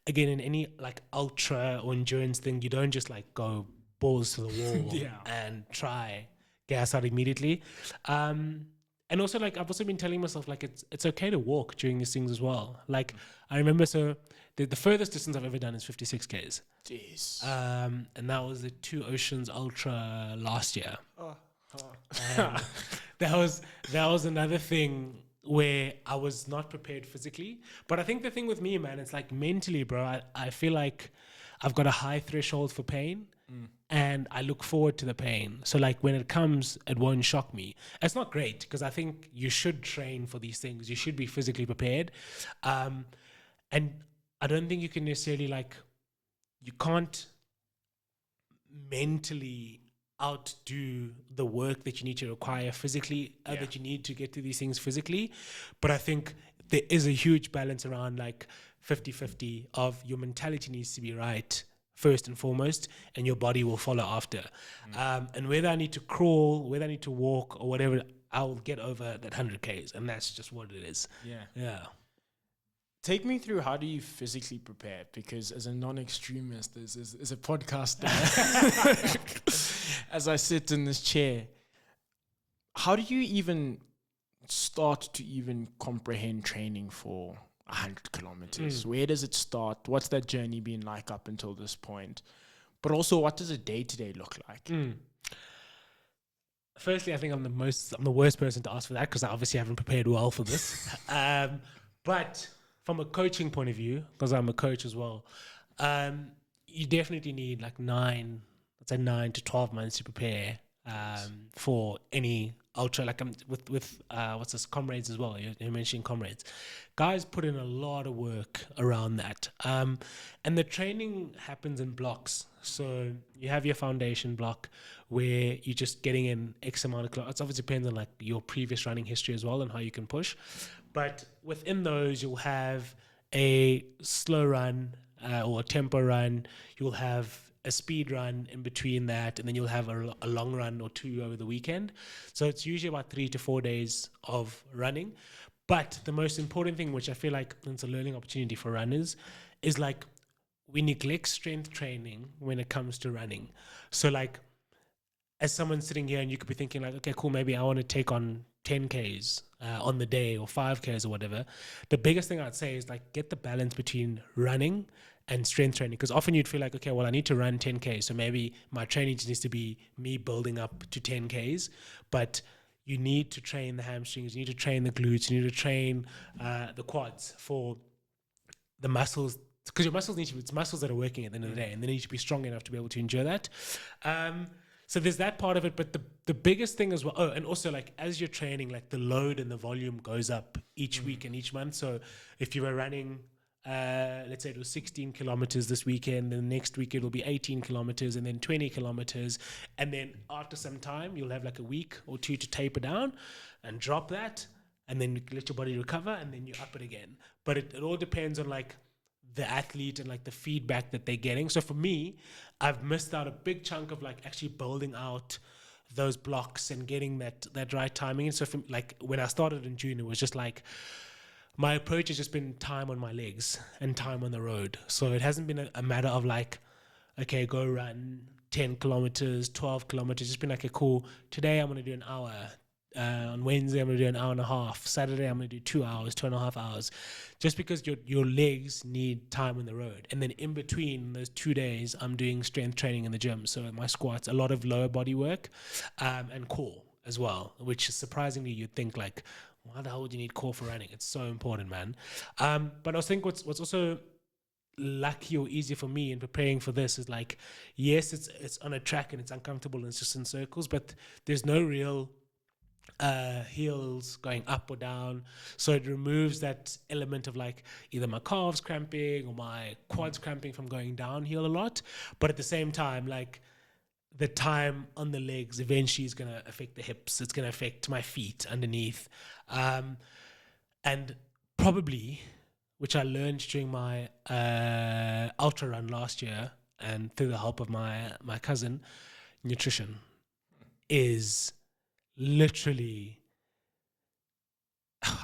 again, in any like ultra or endurance thing, you don't just like go balls to the wall and try gas out immediately. And also, like, I've also been telling myself, like, it's okay to walk during these things as well. Like, I remember, so the furthest distance I've ever done is 56 Ks. Jeez. And that was the Two Oceans Ultra last year. That was another thing where I was not prepared physically. But I think the thing with me, man, it's like mentally, bro, I feel like I've got a high threshold for pain. And I look forward to the pain. So like when it comes, it won't shock me. It's not great because I think you should train for these things. You should be physically prepared. And I don't think you can necessarily you can't mentally outdo the work that you need to require physically, that you need to get to these things physically. But I think there is a huge balance around like 50-50 of your mentality needs to be right first and foremost, and your body will follow after. And whether I need to crawl, whether I need to walk or whatever, I'll get over that 100 Ks, and that's just what it is. Yeah. Take me through, how do you physically prepare? Because as a non-extremist, as a podcaster, as I sit in this chair, how do you even start to even comprehend training for 100 kilometers? Where does it start? What's that journey been like up until this point? But also, what does a day-to-day look like? Firstly, I think I'm the worst person to ask for that because I obviously haven't prepared well for this. But from a coaching point of view, because I'm a coach as well, you definitely need like 9 to 12 months to prepare for any ultra. Like I'm with what's this, comrades as well. You're mentioning comrades. Guys put in a lot of work around that. And the training happens in blocks. So you have your foundation block where you're just getting in X amount of kilometers. It obviously depends on like your previous running history as well and how you can push. But within those, you'll have a slow run or a tempo run. You'll have a speed run in between that, and then you'll have a long run or two over the weekend. So it's usually about 3 to 4 days of running. But the most important thing, which I feel like it's a learning opportunity for runners, is like we neglect strength training when it comes to running. So like as someone sitting here and you could be thinking like, okay, cool, maybe I want to take on 10 Ks on the day or 5 Ks or whatever. The biggest thing I'd say is like get the balance between running and strength training, because often you'd feel like, okay, well, I need to run 10 Ks, so maybe my training just needs to be me building up to 10 Ks, but you need to train the hamstrings, you need to train the glutes, you need to train the quads for the muscles, because your muscles it's muscles that are working at the end of the day, and they need to be strong enough to be able to endure that. So there's that part of it, but the biggest thing as well, and also like as you're training, like the load and the volume goes up each week and each month. So if you were running, let's say it was 16 kilometers this weekend, and next week it'll be 18 kilometers and then 20 kilometers. And then after some time, you'll have like a week or two to taper down and drop that, and then you let your body recover, and then you up it again. But it all depends on like the athlete and like the feedback that they're getting. So for me, I've missed out a big chunk of like actually building out those blocks and getting that right timing. And so from like when I started in June, it was just like my approach has just been time on my legs and time on the road. So it hasn't been a matter of like, okay, go run 10 kilometers, 12 kilometers. It's just been like, okay, cool. Today I'm going to do an hour. On Wednesday, I'm going to do an hour and a half. Saturday, I'm going to do 2 hours, 2.5 hours. Just because your legs need time on the road. And then in between those 2 days, I'm doing strength training in the gym. So my squats, a lot of lower body work and core as well, which is surprisingly you'd think like, why the hell would you need core for running? It's so important, man. But I think what's also lucky or easy for me in preparing for this is like, yes, it's on a track and it's uncomfortable and it's just in circles, but there's no real heels going up or down, so it removes that element of like either my calves cramping or my quads cramping from going downhill a lot. But at the same time, like the time on the legs eventually is going to affect the hips, it's going to affect my feet underneath, and probably, which I learned during my ultra run last year and through the help of my cousin, nutrition is literally,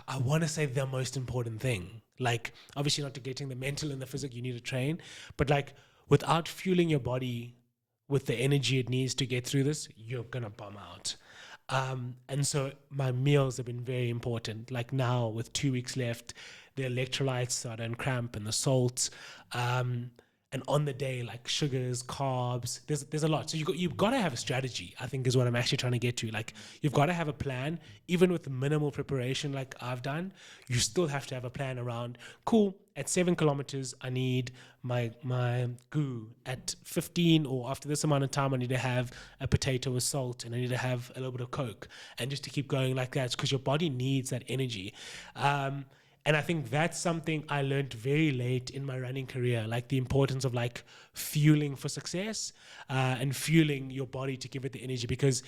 I want to say, the most important thing. Like, obviously not getting the mental and the physical, you need to train, but like without fueling your body with the energy it needs to get through this, you're gonna bum out. And so my meals have been very important. Like now with 2 weeks left, the electrolytes so I don't cramp, and the salts, and on the day, like sugars, carbs, there's a lot. So you've got to have a strategy, I think, is what I'm actually trying to get to. Like you've got to have a plan, even with minimal preparation like I've done. You still have to have a plan around, cool, at 7 kilometers, I need my goo. At 15 or after this amount of time, I need to have a potato with salt, and I need to have a little bit of Coke. And just to keep going like that, because your body needs that energy. And I think that's something I learned very late in my running career, like the importance of like fueling for success, and fueling your body to give it the energy. Because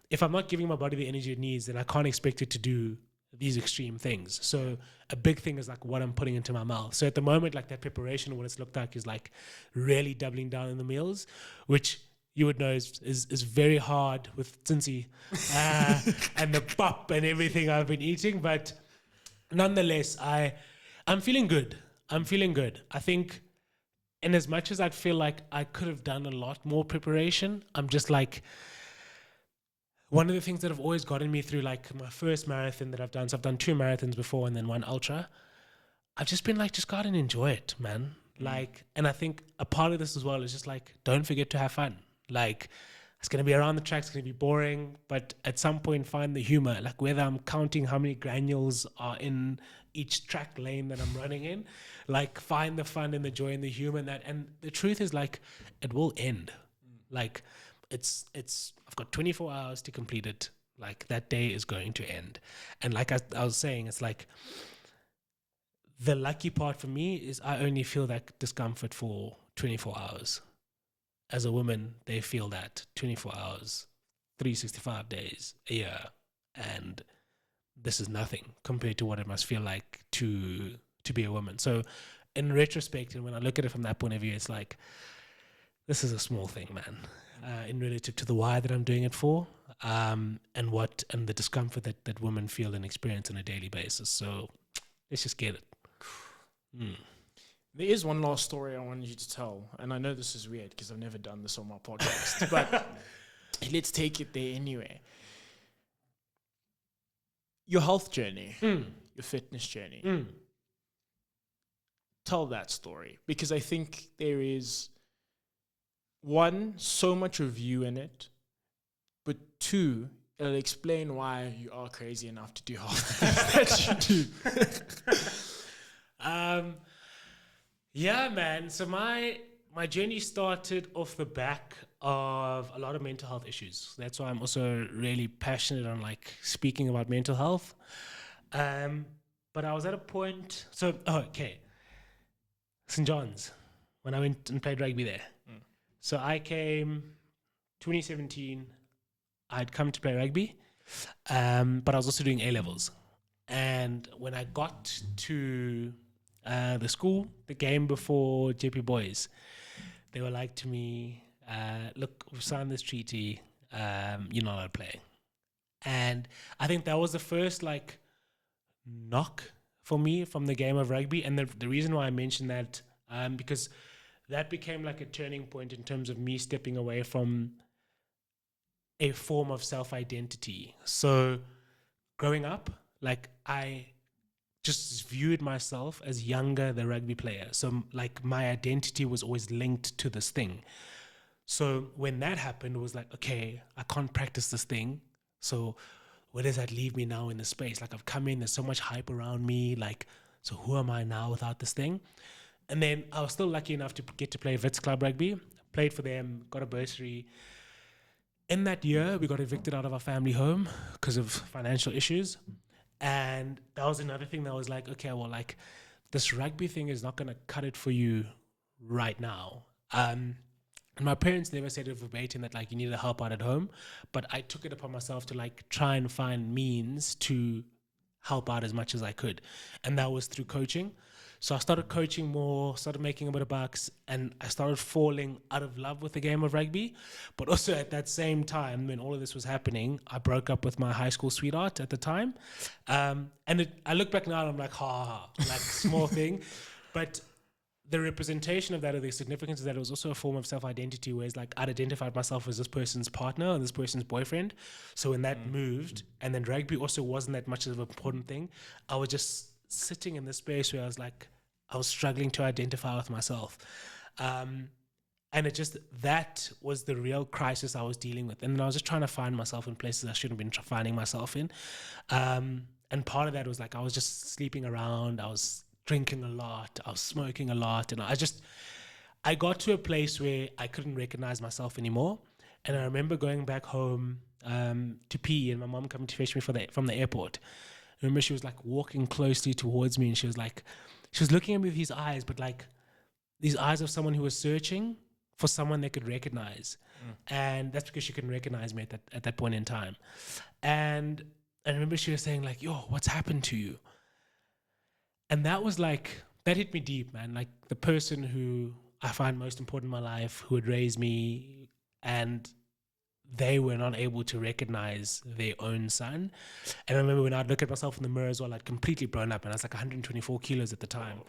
if I'm not giving my body the energy it needs, then I can't expect it to do these extreme things. So a big thing is like what I'm putting into my mouth. So at the moment, like that preparation, what it's looked like is like really doubling down on the meals, which you would know is very hard with Cincy and the pop and everything I've been eating. But nonetheless, I'm feeling good. I think, and as much as I'd feel like I could have done a lot more preparation, I'm just like, one of the things that have always gotten me through like my first marathon that I've done, so I've done 2 marathons before and then 1 ultra, I've just been like, just go out and enjoy it, man. Like, and I think a part of this as well is just like, don't forget to have fun. Like, it's going to be around the track, it's going to be boring, but at some point find the humor, like whether I'm counting how many granules are in each track lane that I'm running in, like find the fun and the joy and the humor in that. And the truth is like, it will end. Like it's I've got 24 hours to complete it. Like that day is going to end. And like I was saying, it's like the lucky part for me is I only feel that discomfort for 24 hours. As a woman, they feel that 24 hours, 365 days a year. And this is nothing compared to what it must feel like to be a woman. So in retrospect, and when I look at it from that point of view, it's like, this is a small thing, man, in relative to the why that I'm doing it for, and the discomfort that women feel and experience on a daily basis. So let's just get it. There is one last story I wanted you to tell, and I know this is weird because I've never done this on my podcast, but let's take it there anyway. Your health journey, your fitness journey. Tell that story, because I think there is, one, so much of you in it, but two, it'll explain why you are crazy enough to do half the things that you do. Yeah, man. So my journey started off the back of a lot of mental health issues. That's why I'm also really passionate on like speaking about mental health. But I was at a point. So St. John's, when I went and played rugby there. So I came 2017. I'd come to play rugby, but I was also doing A levels. And when I got to the school, the game before JP Boys, they were like to me, look, we've signed this treaty. you're not allowed playing. And I think that was the first like knock for me from the game of rugby. And the reason why I mentioned that, because that became like a turning point in terms of me stepping away from a form of self-identity. So growing up, like I just viewed myself as Younger, the rugby player. So like my identity was always linked to this thing. So when that happened, it was like, okay, I can't practice this thing. So where does that leave me now in the space? Like I've come in, there's so much hype around me. Like, so who am I now without this thing? And then I was still lucky enough to get to play Wits Club Rugby. Played for them, got a bursary. In that year, we got evicted out of our family home because of financial issues. And that was another thing that was like, okay, well, like this rugby thing is not going to cut it for you right now. And my parents never said it verbatim that like you need to help out at home, but I took it upon myself to like try and find means to help out as much as I could. And that was through coaching. So I started coaching more, started making a bit of bucks, and I started falling out of love with the game of rugby. But also at that same time, when all of this was happening, I broke up with my high school sweetheart at the time. I look back now and I'm like, like small thing. But the representation of that, or the significance of that, was also a form of self-identity, where it's like I'd identified myself as this person's partner and this person's boyfriend. So when that moved, and then rugby also wasn't that much of an important thing, I was just sitting in this space where I was like, I was struggling to identify with myself. And it just, that was the real crisis I was dealing with. And then I was just trying to find myself in places I shouldn't have been finding myself in. And part of that was like, I was just sleeping around. I was drinking a lot. I was smoking a lot. And I got to a place where I couldn't recognize myself anymore. And I remember going back home to pee, and my mom coming to fetch me from the airport. I remember she was like walking closely towards me, and she was looking at me with these eyes, but like these eyes of someone who was searching for someone they could recognize. And that's because she couldn't recognize me at that point in time. And I remember she was saying like, yo, what's happened to you? And that was like, that hit me deep, man. Like the person who I find most important in my life, who had raised me, and they were not able to recognize their own son. And I remember when I'd look at myself in the mirror as well, I'd completely blown up, and I was like 124 kilos at the time.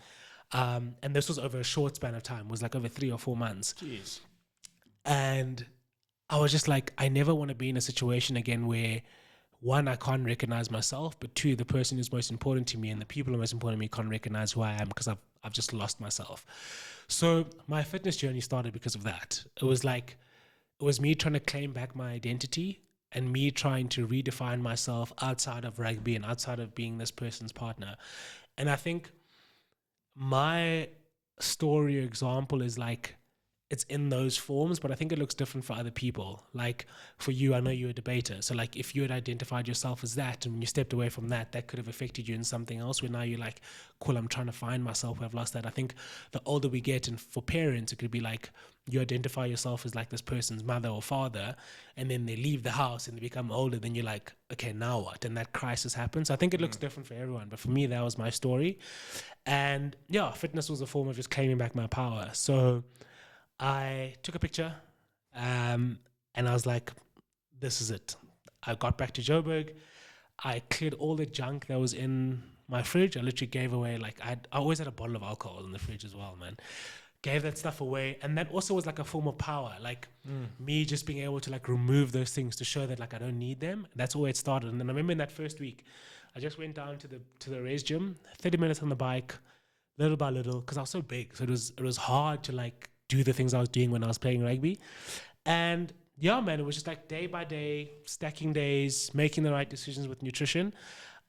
And this was over a short span of time. It was like over 3 or 4 months. Jeez. And I was just like, I never want to be in a situation again where, one, I can't recognize myself, but two, the person who's most important to me and the people who are most important to me can't recognize who I am, because I've just lost myself. So my fitness journey started because of that. It was me trying to claim back my identity, and me trying to redefine myself outside of rugby and outside of being this person's partner. And I think my story or example is like, it's in those forms, but I think it looks different for other people. Like for you, I know you're a debater. So like if you had identified yourself as that, and when you stepped away from that, that could have affected you in something else, where now you're like, cool, I'm trying to find myself, I've lost that. I think the older we get, and for parents, it could be like you identify yourself as like this person's mother or father, and then they leave the house and they become older, then you're like, okay, now what? And that crisis happens. I think it looks different for everyone, but for me, that was my story. And yeah, fitness was a form of just claiming back my power. So I took a picture, and I was like, this is it. I got back to Joburg. I cleared all the junk that was in my fridge. I literally gave away, like, I always had a bottle of alcohol in the fridge as well, man. Gave that stuff away. And that also was like a form of power, like me just being able to like remove those things to show that like I don't need them. That's where it started. And then I remember in that first week, I just went down to the race gym, 30 minutes on the bike, little by little, because I was so big. So it was hard to like do the things I was doing when I was playing rugby. And yeah, man, it was just like day by day, stacking days, making the right decisions with nutrition.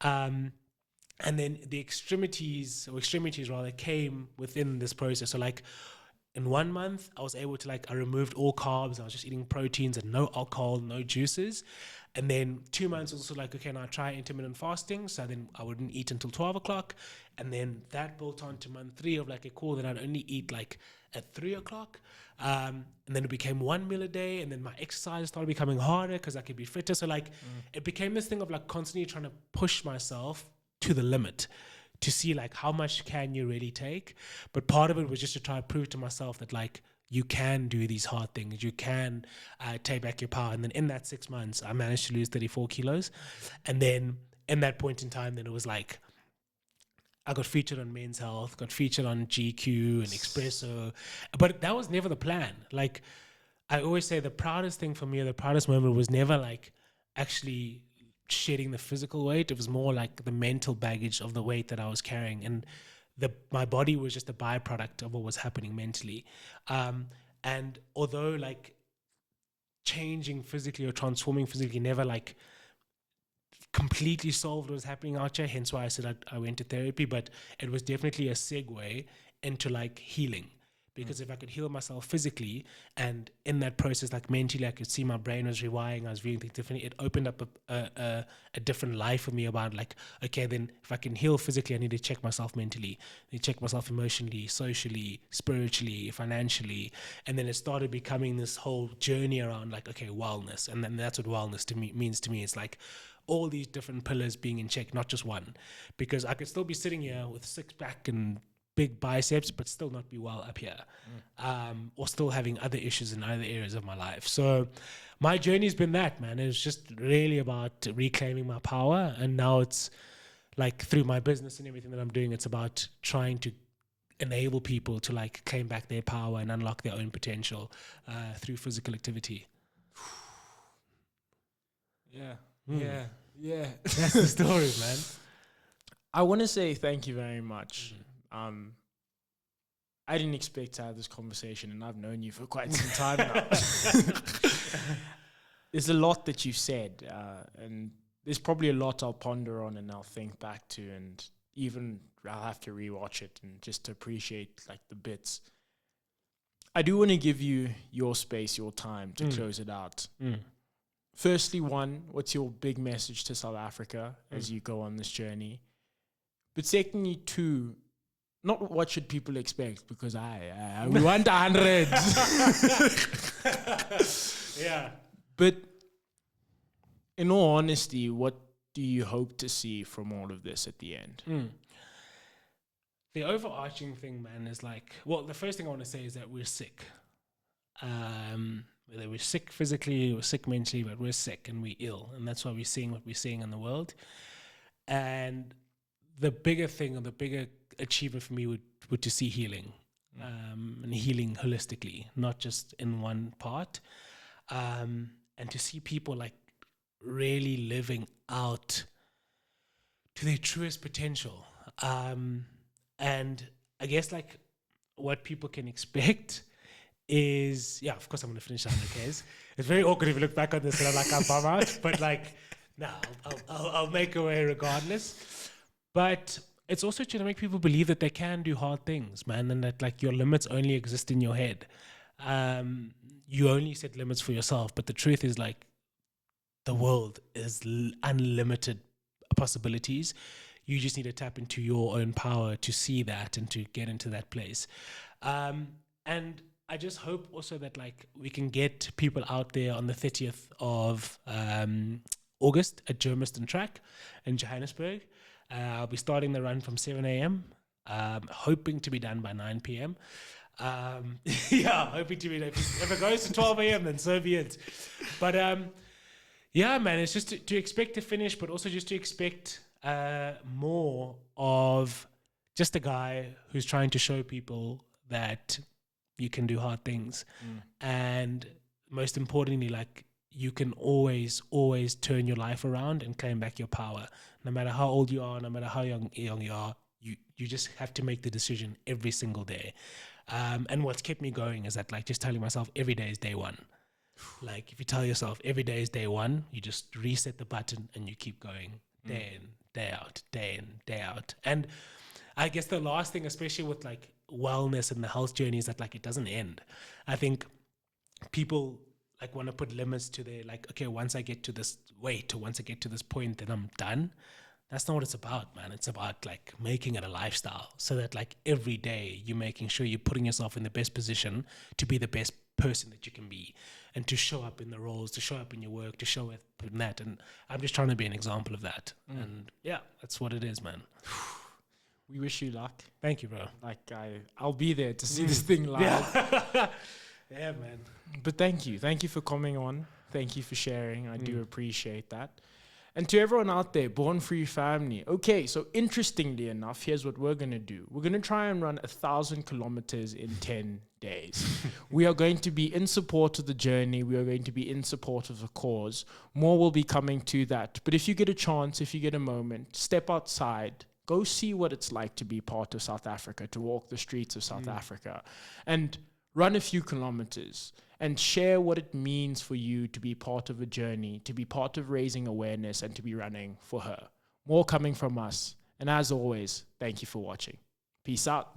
And then the extremities rather came within this process. So like in 1 month, I was able to I removed all carbs. I was just eating proteins and no alcohol, no juices. And then 2 months was also like, okay, now I try intermittent fasting. So then I wouldn't eat until 12 o'clock. And then that built on to month 3 of like, cool, then I'd only eat like at 3 o'clock. And then it became 1 meal a day. And then my exercise started becoming harder because I could be fitter. So like it became this thing of like constantly trying to push myself to the limit to see like how much can you really take. But part of it was just to try to prove to myself that like you can do these hard things. You can take back your power. And then in that 6 months, I managed to lose 34 kilos. And then in that point in time, then it was like, I got featured on Men's Health, got featured on GQ and Espresso. But that was never the plan. Like, I always say the proudest thing for me, the proudest moment was never like actually shedding the physical weight. It was more like the mental baggage of the weight that I was carrying. And my body was just a byproduct of what was happening mentally. And although like changing physically or transforming physically never like completely solved what was happening out here, hence why I said I went to therapy, but it was definitely a segue into like healing. Because if I could heal myself physically, and in that process, like mentally, I could see my brain was rewiring, I was viewing things differently. It opened up a different life for me about like, okay, then if I can heal physically, I need to check myself mentally. I need to check myself emotionally, socially, spiritually, financially. And then it started becoming this whole journey around like, okay, wellness. And then that's what wellness to me means to me. It's like all these different pillars being in check, not just one. Because I could still be sitting here with six pack and big biceps, but still not be well up here, or still having other issues in other areas of my life. So my journey's been that, man. It was just really about reclaiming my power. And now it's like through my business and everything that I'm doing, it's about trying to enable people to like claim back their power and unlock their own potential through physical activity. Yeah. That's the story, man. I want to say thank you very much. I didn't expect to have this conversation, and I've known you for quite some time now. There's a lot that you've said, and there's probably a lot I'll ponder on and I'll think back to, and even I'll have to rewatch it and just to appreciate like the bits. I do want to give you your space, your time to close it out. Firstly, what's your big message to South Africa as you go on this journey? But secondly, two, not what should people expect, because we want 100. Yeah. But in all honesty, what do you hope to see from all of this at the end? The overarching thing, man, is like, well, the first thing I want to say is that we're sick. Whether we're sick physically or sick mentally, but we're sick and we're ill. And that's why we're seeing what we're seeing in the world. And the bigger thing, or the bigger achievement for me would to see healing, and healing holistically, not just in one part, and to see people like really living out to their truest potential. And I guess like what people can expect is, yeah, of course I'm going to finish 100Ks. It's very awkward if you look back on this and I'm like, I'm bum out, but like, no, I'll make a way regardless. But it's also to make people believe that they can do hard things, man, and that like your limits only exist in your head. You only set limits for yourself, but the truth is like the world is unlimited possibilities. You just need to tap into your own power to see that and to get into that place. And I just hope also that like we can get people out there on the 30th of August at Germiston Track in Johannesburg. I'll be starting the run from 7 a.m. Hoping to be done by 9 p.m. Hoping to be done. If it goes to 12 a.m., then so be it. But yeah, man, it's just to expect to finish, but also just to expect more of just a guy who's trying to show people that you can do hard things. And most importantly, like you can always turn your life around and claim back your power. No matter how old you are, no matter how young you are, you just have to make the decision every single day. And what's kept me going is that like just telling myself every day is day one. Like if you tell yourself every day is day one, you just reset the button and you keep going day in, day out, day in, day out. And I guess the last thing, especially with like wellness and the health journey, is that like it doesn't end. I think people like want to put limits to their like, okay, once I get to this weight or once I get to this point, then I'm done. That's not what it's about, man. It's about like making it a lifestyle so that like every day you're making sure you're putting yourself in the best position to be the best person that you can be and to show up in the roles, to show up in your work, to show up in that. And I'm just trying to be an example of that. And yeah, that's what it is, man. We wish you luck. Thank you, bro. Like I'll be there to see this thing live. Yeah, man. But thank you for coming on. Thank you for sharing. I do appreciate that. And to everyone out there, Born Free family. Okay, so interestingly enough, here's what we're gonna do. We're gonna try and run 1,000 kilometers in 10 days. We are going to be in support of the journey. We are going to be in support of the cause. More will be coming to that. But if you get a chance, if you get a moment, step outside. Go see what it's like to be part of South Africa, to walk the streets of South Africa, and run a few kilometers and share what it means for you to be part of a journey, to be part of raising awareness, and to be running for her. More coming from us. And as always, thank you for watching. Peace out.